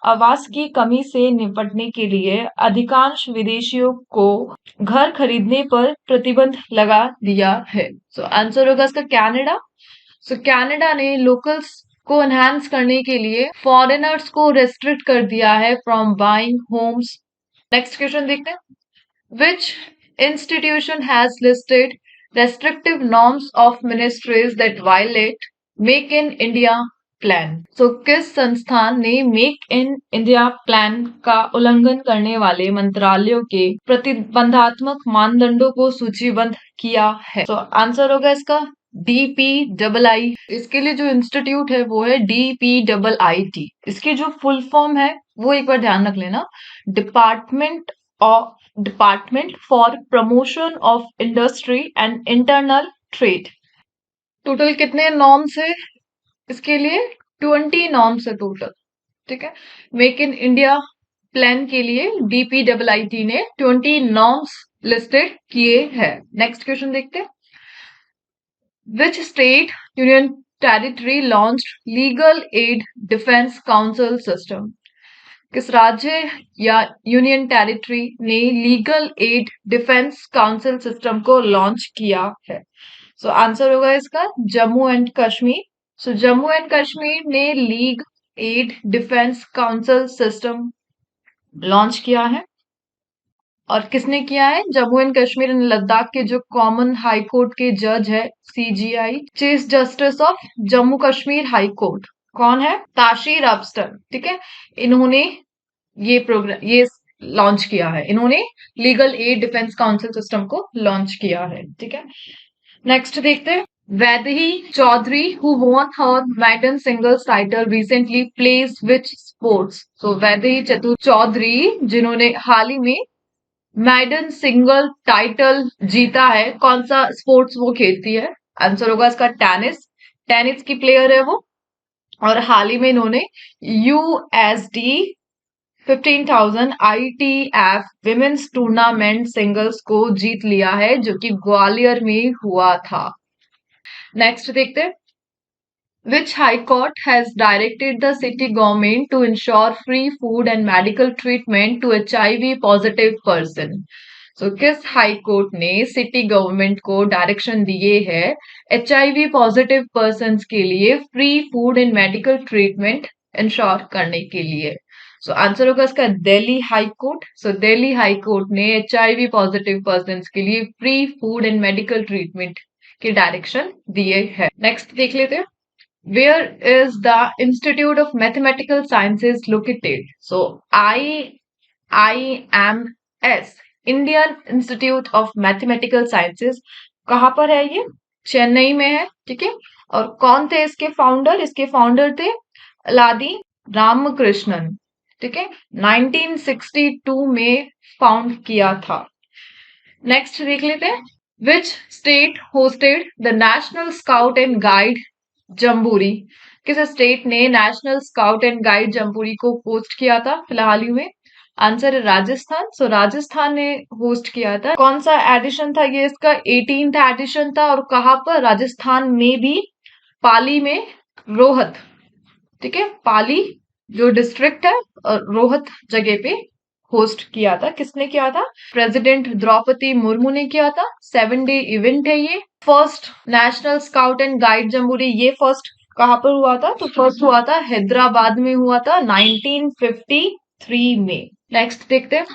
आवास की कमी से निपटने के लिए अधिकांश विदेशियों को घर खरीदने पर प्रतिबंध लगा दिया है? सो आंसर होगा इसका कनाडा। सो कनाडा ने लोकल्स को एनहांस करने के लिए फॉरेनर्स को रेस्ट्रिक्ट कर दिया है from buying homes. Next question देखते हैं। Which institution has listed restrictive norms of ministries that violate Make in India plan? So किस संस्थान ने मेक इन इंडिया प्लान का उल्लंघन करने वाले मंत्रालयों के प्रतिबंधात्मक मानदंडों को सूचीबद्ध किया है? तो आंसर होगा इसका DPII। इसके लिए जो इंस्टीट्यूट है वो है DPIIT। इसकी जो फुल फॉर्म है वो एक बार ध्यान रख लेना, department for promotion of industry and internal trade. Total कितने नॉर्म्स है इसके लिए? 20 नॉर्म्स है टोटल। ठीक है, मेक इन इंडिया प्लान के लिए DPIIT ने 20 नॉर्म्स लिस्टेड किए हैं। नेक्स्ट क्वेश्चन देखते हैं। Which state union territory launched legal aid defense council system? किस राज्य या यूनियन टेरिटरी ने legal aid defence council system को लॉन्च किया है? सो आंसर होगा इसका Jammu and Kashmir. So Jammu and Kashmir ने legal aid defence council system launch किया है। और किसने किया है? जम्मू एंड कश्मीर एंड लद्दाख के जो कॉमन हाई कोर्ट के जज है CJI, chief justice of Jammu Kashmir high court, कौन है? ताशीर अफसर। ठीक है, इन्होंने ये प्रोग्राम ये लॉन्च किया है, इन्होंने legal aid defence council system को लॉन्च किया है। ठीक है, नेक्स्ट देखते हैं। Vaidehi Chaudhary who won her maiden singles title recently plays which sports? So Vaidehi Chaudhary जिन्होंने हाल ही में मैडन सिंगल टाइटल जीता है, कौन सा स्पोर्ट्स वो खेलती है? आंसर होगा इसका टेनिस। टेनिस की प्लेयर है वो। और हाल ही में इन्होंने USD 15,000 ITF women's tournament singles को जीत लिया है, जो कि ग्वालियर में हुआ था। नेक्स्ट देखते हैं। Which High Court has directed the city government to ensure free food and medical treatment to HIV positive person? So, किस हाई कोर्ट ने सिटी गवर्नमेंट को डायरेक्शन दिए है HIV पॉजिटिव पर्सन के लिए free food and medical treatment ensure करने के लिए? सो आंसर होगा इसका दिल्ली हाई कोर्ट। सो दिल्ली हाई कोर्ट ने HIV पॉजिटिव पर्सन के लिए free food and medical treatment के डायरेक्शन दिए है। नेक्स्ट देख लेते हैं। Where is the Institute of Mathematical Sciences located? So IIMS, Indian Institute of Mathematical Sciences, कहाँ पर है ये? चेन्नई में है। ठीक है, और कौन थे इसके फाउंडर? इसके फाउंडर थे अलादी रामकृष्णन। ठीक है, 1962 में फाउंड किया था। नेक्स्ट देख लेते हैं। Which state hosted the National Scout and Guide jamboree? किस स्टेट ने national scout and guide jamboree को होस्ट किया था फिलहाल ही में? आंसर है राजस्थान। सो राजस्थान ने होस्ट किया था। कौन सा एडिशन था ये? इसका 18th एडिशन था। और कहाँ पर? राजस्थान में भी पाली में, रोहत। ठीक है, पाली जो डिस्ट्रिक्ट है और रोहत जगह पे होस्ट किया था। किसने किया था? प्रेसिडेंट द्रौपदी मुर्मू ने किया था। 7 डे इवेंट है ये। First national scout and guide jamboree ये फर्स्ट कहाँ पर हुआ था? तो फर्स्ट हुआ था हैदराबाद में, हुआ था 1953 में। नेक्स्ट देखते हैं।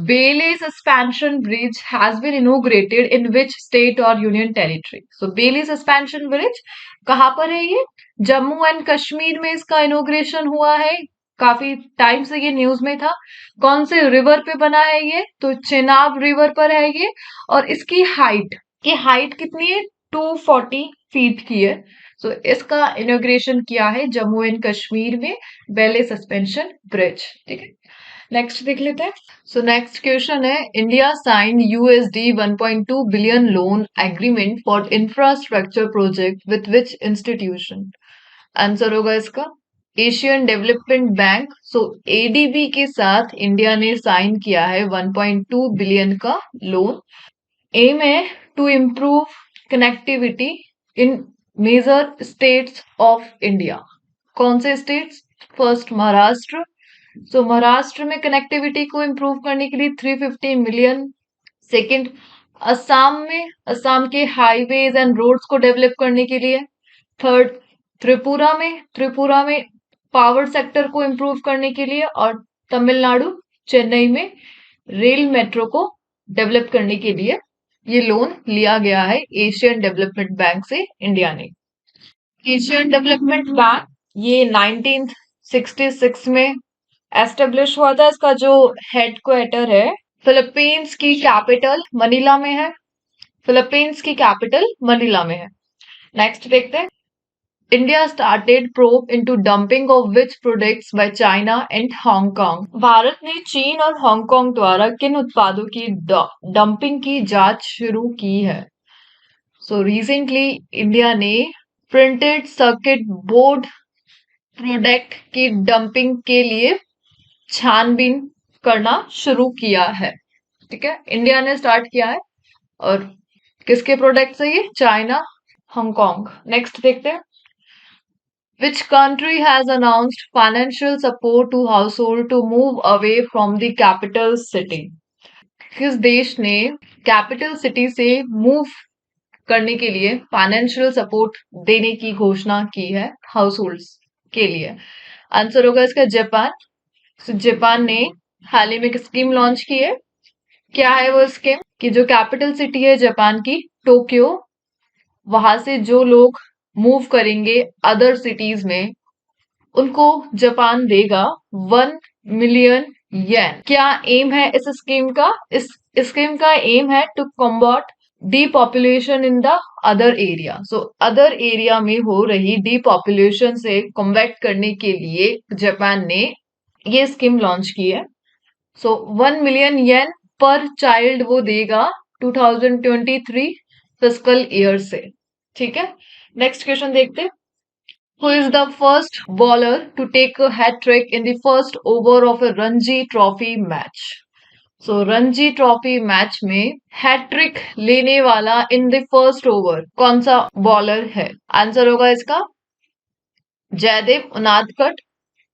Bailey suspension bridge has been inaugurated in which state और union territory? So Bailey suspension bridge कहाँ पर है ये? जम्मू एंड कश्मीर में इसका इनोग्रेशन हुआ है। काफी टाइम से ये न्यूज में था। कौन से रिवर पे बना है ये? तो चेनाब रिवर पर है ये। और इसकी हाइट कितनी है? 240 फीट की है। सो इसका इनोग्रेशन किया है जम्मू एंड कश्मीर में, बेले सस्पेंशन ब्रिज। ठीक है, नेक्स्ट देख लेते हैं। सो नेक्स्ट क्वेश्चन है, India sign USD 1.2 billion loan agreement for infrastructure project with which institution? Answer होगा इसका Asian development bank. So ADB के साथ इंडिया ने साइन किया है 1.2 बिलियन का लोन। एम है to improve connectivity in major states of India. कौन से states? First Maharashtra. So Maharashtra में कनेक्टिविटी को इम्प्रूव करने के लिए 350 मिलियन। सेकंड असम में, असम के हाईवेज एंड रोड्स को डेवलप करने के लिए। थर्ड त्रिपुरा में पावर सेक्टर को इम्प्रूव करने के लिए। और तमिलनाडु चेन्नई में रेल मेट्रो को डेवलप करने के लिए ये लोन लिया गया है एशियन डेवलपमेंट बैंक से इंडिया ने। एशियन डेवलपमेंट बैंक ये 1966 में एस्टेब्लिश हुआ था। इसका जो हेडक्वार्टर है फिलीपींस की कैपिटल मनीला में है। फिलीपींस की कैपिटल मनीला में है। नेक्स्ट देखते हैं। India started probe into dumping of which products by China and Hong Kong? Bharat ने चीन और हांगकांग द्वारा किन उत्पादों की डंपिंग की जांच शुरू की है? सो रिसेंटली इंडिया ने प्रिंटेड सर्किट बोर्ड प्रोडक्ट की डंपिंग के लिए छानबीन करना शुरू किया है। ठीक है, इंडिया ने स्टार्ट किया है। और किसके प्रोडक्ट है ये? China, Hong Kong. नेक्स्ट देखते हैं। Which country has announced financial support to household to move away from the capital city? किस देश ने कैपिटल सिटी से मूव करने के लिए फाइनेंशियल सपोर्ट देने की घोषणा की है हाउस होल्ड्स के लिए? आंसर होगा इसका जापान। जापान ने हाल ही में एक स्कीम लॉन्च की है। क्या है वो स्कीम? कि जो कैपिटल सिटी है जापान की टोक्यो, वहां से जो लोग मूव करेंगे अदर सिटीज में, उनको जापान देगा 1 मिलियन येन। क्या एम है इस स्कीम का? इस स्कीम का एम है to combat depopulation in the other area. So other area में हो रही डीपॉपुलेशन से कॉम्बैट करने के लिए जापान ने ये स्कीम लॉन्च की है। सो 1 मिलियन येन पर चाइल्ड वो देगा 2023 फिस्कल ईयर से। ठीक है, नेक्स्ट क्वेश्चन देखते हैं। Who is the first bowler to take a hat trick in the first over of a Ranji Trophy match? So Ranji trophy match में हैट्रिक लेने वाला इन द फर्स्ट ओवर कौन सा बॉलर है? आंसर होगा इसका जयदेव उनादकट।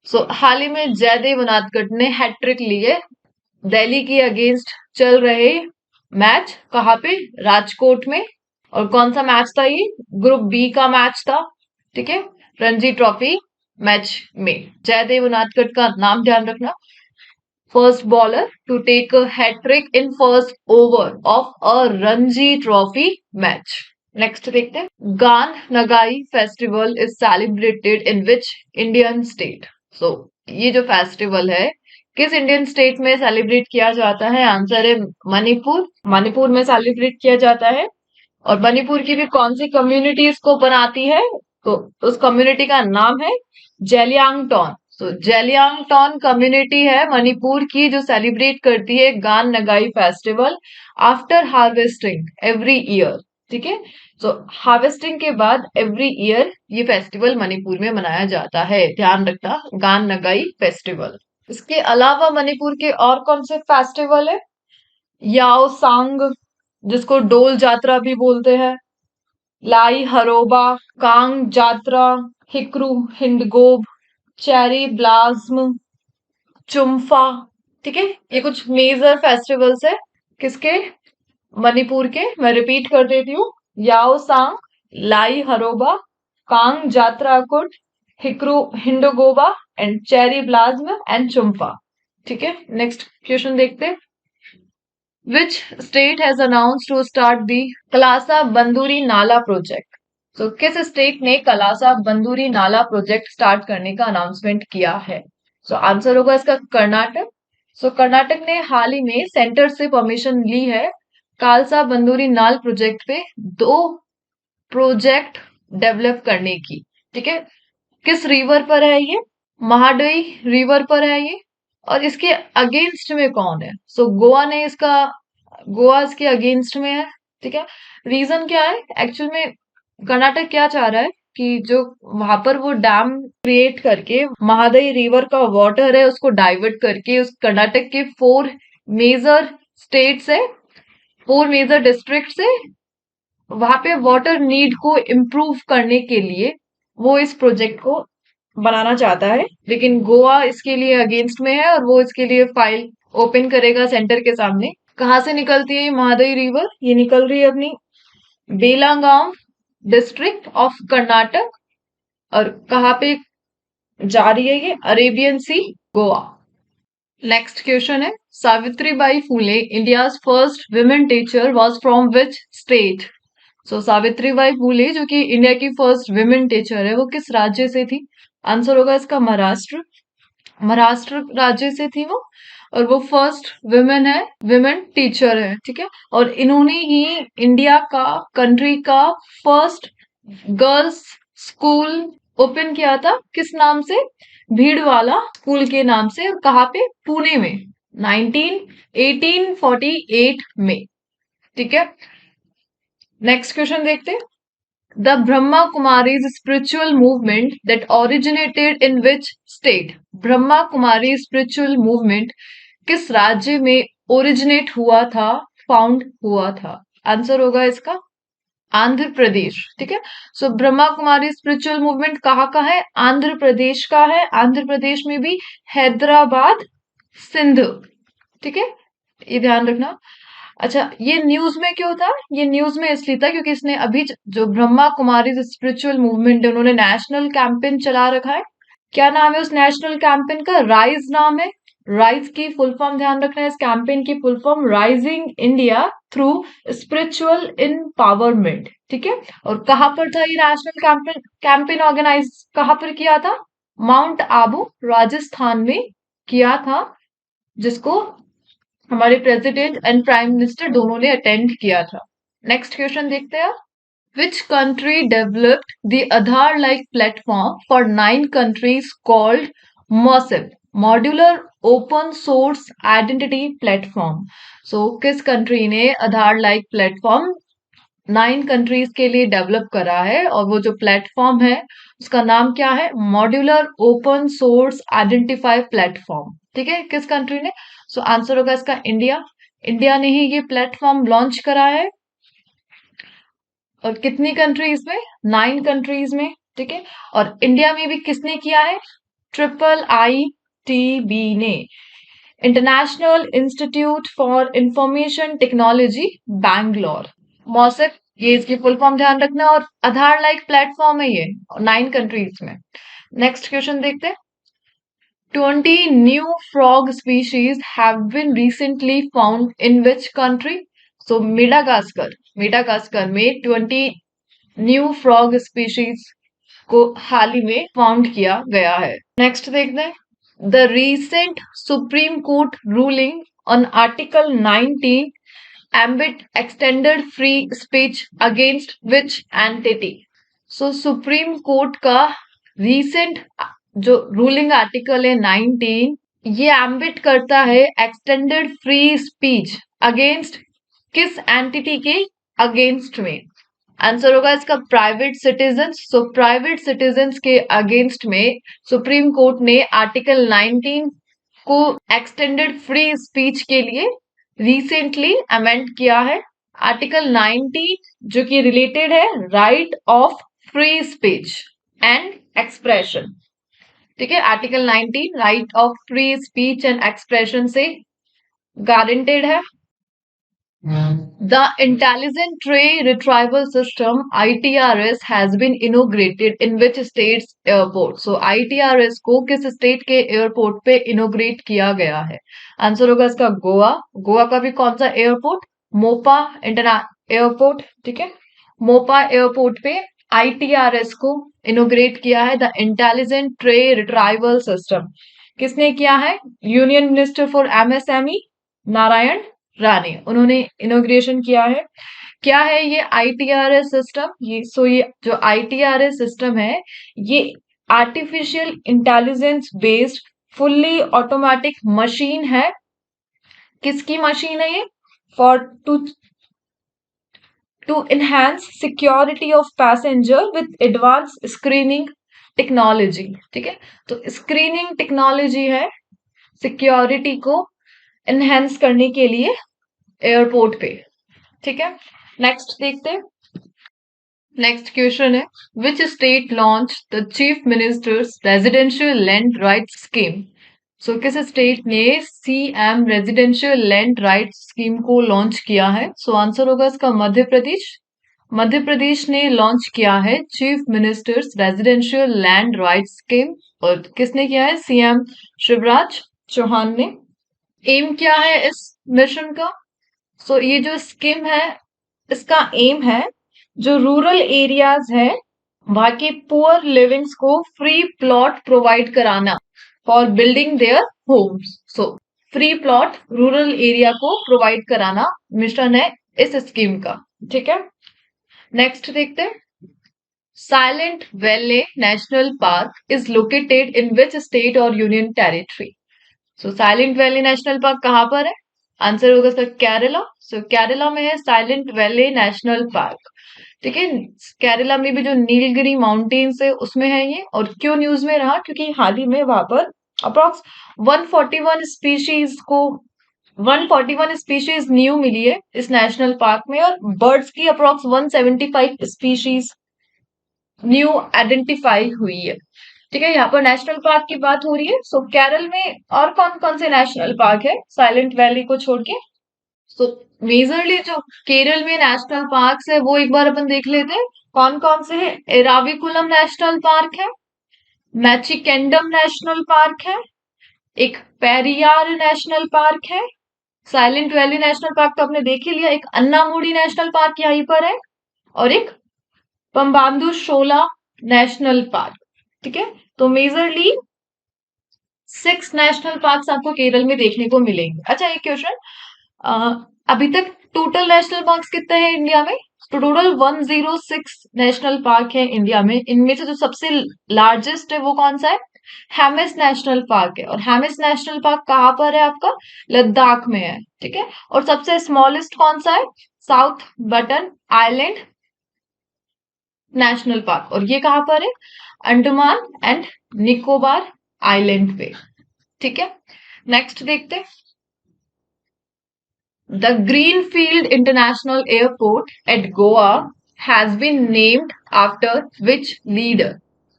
सो हाल ही में जयदेव उनादकट ने हैट्रिक ली है दिल्ली के अगेंस्ट चल रहे मैच। कहाँ पे? राजकोट में। और कौन सा मैच था ये? ग्रुप बी का मैच था। ठीक है, रणजी ट्रॉफी मैच में जयदेव उनादकट का नाम ध्यान रखना। First bowler to take a hat trick in first over of a Ranji trophy match. Next देखते हैं। Gaan Ngai festival is celebrated in which Indian state? So ये जो फेस्टिवल है किस इंडियन स्टेट में सेलिब्रेट किया जाता है? आंसर है मणिपुर। मणिपुर में सेलिब्रेट किया जाता है। और मणिपुर की भी कौन सी कम्युनिटी इसको बनाती है? तो उस कम्युनिटी का नाम है जेलियांगटोन। तो जेलियांगटोन कम्युनिटी है मणिपुर की जो सेलिब्रेट करती है Gaan Ngai festival after harvesting every year. ठीक है, तो हार्वेस्टिंग के बाद एवरी ईयर ये फेस्टिवल मणिपुर में मनाया जाता है। ध्यान रखना, गान नगाई फेस्टिवल। इसके अलावा मणिपुर के और कौन से फेस्टिवल है? याओ सांग, जिसको डोल जात्रा भी बोलते हैं, लाई हरोबा, कांग जात्रा, हिक्रू हिंडगोब, चेरी ब्लाज्म, चुम्फा। ठीक है, ये कुछ मेजर फेस्टिवल्स है किसके? मणिपुर के। मैं रिपीट कर देती हूँ। याओ सांग, लाई हरोबा, कांग जात्रा कुट, हिक्रू हिंडोगोबा एंड चेरी ब्लाज्म एंड चुम्फा। ठीक है, नेक्स्ट क्वेश्चन देखते हैं। Which state has announced to start the कलासा बंदूरी नाला प्रोजेक्ट? तो किस स्टेट ने कलासा बंदूरी नाला प्रोजेक्ट स्टार्ट करने का अनाउंसमेंट किया है? सो आंसर होगा इसका कर्नाटक। सो कर्नाटक ने हाल ही में सेंटर से परमिशन ली है कालसा बंदूरी नाल प्रोजेक्ट पे दो प्रोजेक्ट डेवलप करने की। ठीक है, किस रिवर पर है ये? महाडई रिवर पर है ये। और इसके अगेंस्ट में कौन है? सो गोवा ने इसका, गोवा इसके अगेंस्ट में है। ठीक है, रीजन क्या है? एक्चुअल में कर्नाटक क्या चाह रहा है कि जो वहां पर वो डैम क्रिएट करके महादई रिवर का वाटर है उसको डाइवर्ट करके उस कर्नाटक के 4 मेजर स्टेट्स है, 4 मेजर डिस्ट्रिक्ट है, वहां पे वाटर नीड को इम्प्रूव करने के लिए वो इस प्रोजेक्ट को बनाना चाहता है। लेकिन गोवा इसके लिए अगेंस्ट में है और वो इसके लिए फाइल ओपन करेगा सेंटर के सामने। कहाँ से निकलती है ये महादई रिवर? ये निकल रही है अपनी बेलागांव डिस्ट्रिक्ट ऑफ कर्नाटक। और कहाँ पे जा रही है ये? Arabian sea, Goa. Next question है। Savitribai Phule India's first women teacher was from which state? So Savitribai Phule जो कि इंडिया की फर्स्ट विमेन टीचर है वो किस राज्य से थी? आंसर होगा इसका महाराष्ट्र। महाराष्ट्र राज्य से थी वो। और वो फर्स्ट विमेन है, विमेन टीचर है। ठीक है, और इन्होंने ही इंडिया का, कंट्री का फर्स्ट गर्ल्स स्कूल ओपन किया था। किस नाम से? भीड़वाला स्कूल के नाम से। और कहाँ पे? पुणे में 1848 में। ठीक है, नेक्स्ट क्वेश्चन देखते हैं। The Brahma Kumaris spiritual movement that originated in which state? Brahma Kumari spiritual movement किस राज्य में ओरिजिनेट हुआ था, फाउंड हुआ था? आंसर होगा इसका आंध्र प्रदेश। ठीक है, सो ब्रह्मा कुमारी स्पिरिचुअल मूवमेंट कहाँ का है? आंध्र प्रदेश का है। आंध्र प्रदेश में भी हैदराबाद, सिंध। ठीक है, ये ध्यान रखना। अच्छा, ये न्यूज में क्यों था? ये न्यूज में इसलिए था क्योंकि इसने अभी जो ब्रह्मा कुमारी स्पिरिचुअल मूवमेंट है, उन्होंने नेशनल कैंपेन चला रखा है। क्या नाम है उस नेशनल कैंपेन का? राइज नाम है। राइज की फुल फॉर्म ध्यान रखना है, इस कैंपेन की full form rising India through spiritual empowerment. ठीक है, और कहाँ पर था ये नेशनल कैंपेन? कैंपेन ऑर्गेनाइज कहाँ पर किया था? माउंट आबू, राजस्थान में किया था, जिसको हमारे प्रेसिडेंट एंड प्राइम मिनिस्टर दोनों ने अटेंड किया था। नेक्स्ट क्वेश्चन देखते हैं। Which country developed the Aadhaar-like platform for 9 countries called MOSIP, Modular Open Source Identity Platform? So, किस कंट्री ने आधार लाइक प्लेटफॉर्म 9 कंट्रीज के लिए डेवलप करा है, और वो जो प्लेटफॉर्म है उसका नाम क्या है? Modular open source identify platform. ठीक है, किस कंट्री ने? सो आंसर होगा इसका इंडिया। इंडिया ने ही ये प्लेटफॉर्म लॉन्च करा है। और कितनी कंट्रीज में? 9 कंट्रीज में। ठीक है, और इंडिया में भी किसने किया है? IIITB ने, International Institute for Information Technology Bangalore. MOSIP, ये इसकी फुल फॉर्म ध्यान रखना, और आधार लाइक प्लेटफॉर्म है ये 9 कंट्रीज में। नेक्स्ट क्वेश्चन देखते हैं। 20 new frog species have been recently found in which country? So Madagascar, Madagascar में 20 न्यू फ्रॉग स्पीशीज को हाल ही में फाउंड किया गया है। नेक्स्ट देखते हैं। The recent supreme court ruling on article 19 ambit extended free speech against which entity? So supreme court का रीसेंट जो रूलिंग आर्टिकल है 19, ये एम्बिट करता है एक्सटेंडेड फ्री स्पीच अगेंस्ट किस एंटिटी के अगेंस्ट में? आंसर होगा इसका private citizens. So private citizens के अगेंस्ट में सुप्रीम कोर्ट ने आर्टिकल 19 को एक्सटेंडेड फ्री स्पीच के लिए रिसेंटली अमेंड किया है। आर्टिकल 19 जो कि रिलेटेड है right of free speech and expression. ठीक है, article 19 right of free speech and expression से गारंटेड है। The Intelligent Tray Retrieval System (ITRS) has been inaugurated in which state's airport? So ITRS को किस state के airport पे इनोग्रेट किया गया है? आंसर होगा इसका गोवा। गोवा का भी कौन सा एयरपोर्ट? Mopa international airport. ठीक है, मोपा एयरपोर्ट पे ITRS को इनोग्रेट किया है, the intelligent tray retrieval system. किसने किया है? Union minister for MSME Narayan Rane, उन्होंने इनोग्रेशन किया है। क्या है ये ITRS सिस्टम? ये जो ITRS सिस्टम है, ये artificial intelligence based fully automatic machine है। किसकी मशीन है ये? For to enhance security of passenger with advance screening technology. ठीक है, तो स्क्रीनिंग टेक्नोलॉजी है सिक्योरिटी को एनहेंस करने के लिए एयरपोर्ट पे। ठीक है, नेक्स्ट देखते हैं। नेक्स्ट क्वेश्चन है, which state launch the chief minister's residential land right scheme? So किस स्टेट ने CM residential land right scheme को लॉन्च किया है? सो आंसर होगा इसका मध्य प्रदेश। मध्य प्रदेश ने लॉन्च किया है chief minister's residential land right scheme. और किसने किया है? CM शिवराज चौहान ने। एम क्या है इस मिशन का? सो ये जो स्कीम है, इसका एम है जो रूरल एरियाज है वहां के पुअर लिविंग्स को फ्री प्लॉट प्रोवाइड कराना for building their homes. So free plot rural area को प्रोवाइड कराना मिशन है इस स्कीम का। ठीक है, नेक्स्ट देखते हैं। Silent valley national park is located in which state और यूनियन टेरिटरी? सो साइलेंट वैली नेशनल पार्क कहाँ पर है? आंसर होगा सर केरला। सो केरला में है साइलेंट वैली नेशनल पार्क। ठीक है, केरला में भी जो नीलगिरी माउंटेन्स है उसमें है ये। और क्यों न्यूज में रहा? क्योंकि हाल ही में वहां पर अप्रोक्स 141 स्पीशीज को 141 स्पीशीज न्यू मिली है इस नेशनल पार्क में, और बर्ड्स की अप्रोक्स 175 स्पीशीज न्यू आइडेंटिफाई हुई है। ठीक है, यहाँ पर नेशनल पार्क की बात हो रही है। सो केरल में और कौन कौन से नेशनल पार्क है साइलेंट वैली को छोड़ के? सो मेजरली जो केरल में नेशनल पार्क है वो एक बार अपन देख लेते हैं कौन कौन से हैं। एराविकुलम नेशनल पार्क है, मैचिकेंडम नेशनल पार्क है, एक पेरियार नेशनल पार्क है, साइलेंट वैली नेशनल पार्क तो आपने देख ही लिया, एक अन्नामुडी नेशनल पार्क यहीं पर है, और एक पम्बांदू शोला नेशनल पार्क। ठीक है, तो मेजरली 6 नेशनल पार्क्स आपको केरल में देखने को मिलेंगे। अच्छा, एक क्वेश्चन, अभी तक टोटल नेशनल पार्क्स कितने हैं इंडिया में? तो टोटल 106 नेशनल पार्क है इंडिया में। इनमें से जो सबसे लार्जेस्ट है वो कौन सा है? हेमिस नेशनल पार्क है। और हेमिस नेशनल पार्क कहाँ पर है आपका? लद्दाख में है। ठीक है, और सबसे स्मॉलेस्ट कौन सा है? South button island national park, और ये कहाँ पर है? अंडमान एंड निकोबार आइलैंड पे। ठीक है, नेक्स्ट देखते हैं। The Greenfield International Airport at Goa has been named after which leader?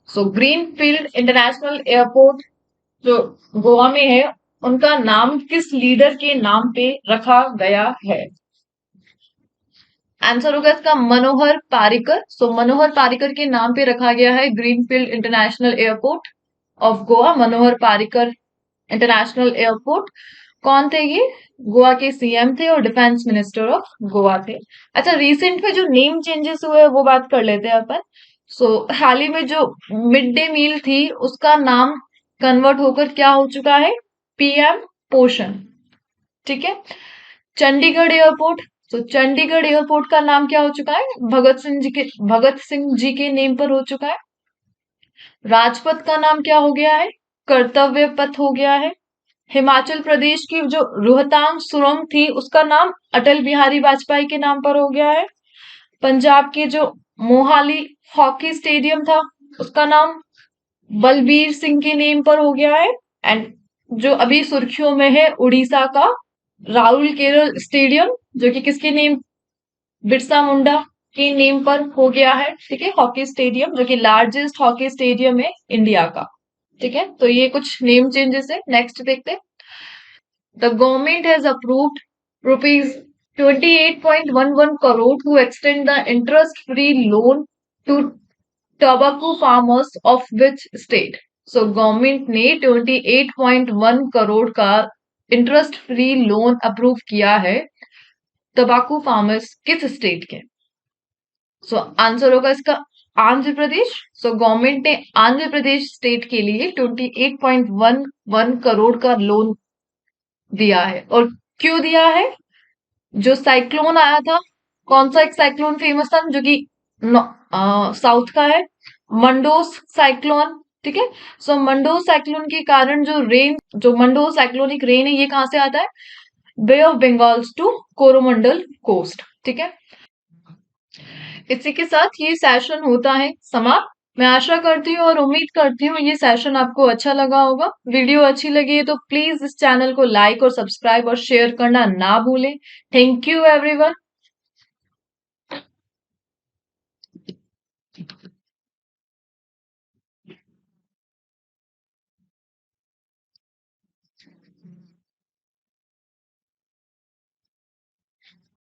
So Greenfield International Airport जो गोवा में है उनका नाम किस लीडर के नाम पे रखा गया है? आंसर होगा इसका मनोहर पारिकर। सो मनोहर पारिकर के नाम पे रखा गया है greenfield international airport of Goa. Manohar Parrikar international airport कौन थे ये? गोवा के सीएम थे और डिफेंस मिनिस्टर ऑफ गोवा थे। अच्छा, रिसेंट में जो नेम चेंजेस हुए वो बात कर लेते हैं अपन। हाल ही में जो मिड डे मील थी उसका नाम कन्वर्ट होकर क्या हो चुका है? पीएम पोषण। ठीक है, चंडीगढ़ एयरपोर्ट, तो चंडीगढ़ एयरपोर्ट का नाम क्या हो चुका है? भगत सिंह जी के नेम पर हो चुका है। राजपथ का नाम क्या हो गया है? कर्तव्य पथ हो गया है। हिमाचल प्रदेश की जो रोहतांग सुरंग थी उसका नाम अटल बिहारी वाजपेयी के नाम पर हो गया है। पंजाब के जो मोहाली हॉकी स्टेडियम था उसका नाम बलबीर सिंह के नेम पर हो गया है। एंड जो अभी सुर्खियों में है उड़ीसा का राहुल केरल स्टेडियम, जो कि किसके नेम? बिरसा मुंडा के नेम पर हो गया है। ठीक है, हॉकी स्टेडियम जो कि लार्जेस्ट हॉकी स्टेडियम है इंडिया का। ठीक है, तो ये कुछ नेम चेंजेस है। नेक्स्ट देखते हैं। The government has approved rupees 28.11 crore to extend the interest-free loan to tobacco farmers of which state? So government ने 28.1 करोड़ का इंटरेस्ट फ्री लोन अप्रूव किया है तंबाकू फार्मर्स किस स्टेट के? आंसर होगा इसका आंध्र प्रदेश। गवर्नमेंट ने आंध्र प्रदेश स्टेट के लिए 28.11 करोड़ का लोन दिया है। और क्यों दिया है? जो साइक्लोन आया था, कौन सा एक साइक्लोन फेमस था जो कि साउथ का है? मंडोस साइक्लोन। ठीक है, मंडोस साइक्लोन के कारण जो मंडोस साइक्लोनिक रेन है ये कहां से आता है? Bay of Bengals to Coromandel coast. ठीक है, इसी के साथ ये सेशन होता है समाप्त। मैं आशा करती हूँ और उम्मीद करती हूँ ये सेशन आपको अच्छा लगा होगा। वीडियो अच्छी लगी है तो प्लीज इस चैनल को लाइक और सब्सक्राइब और शेयर करना ना भूलें। Thank you everyone.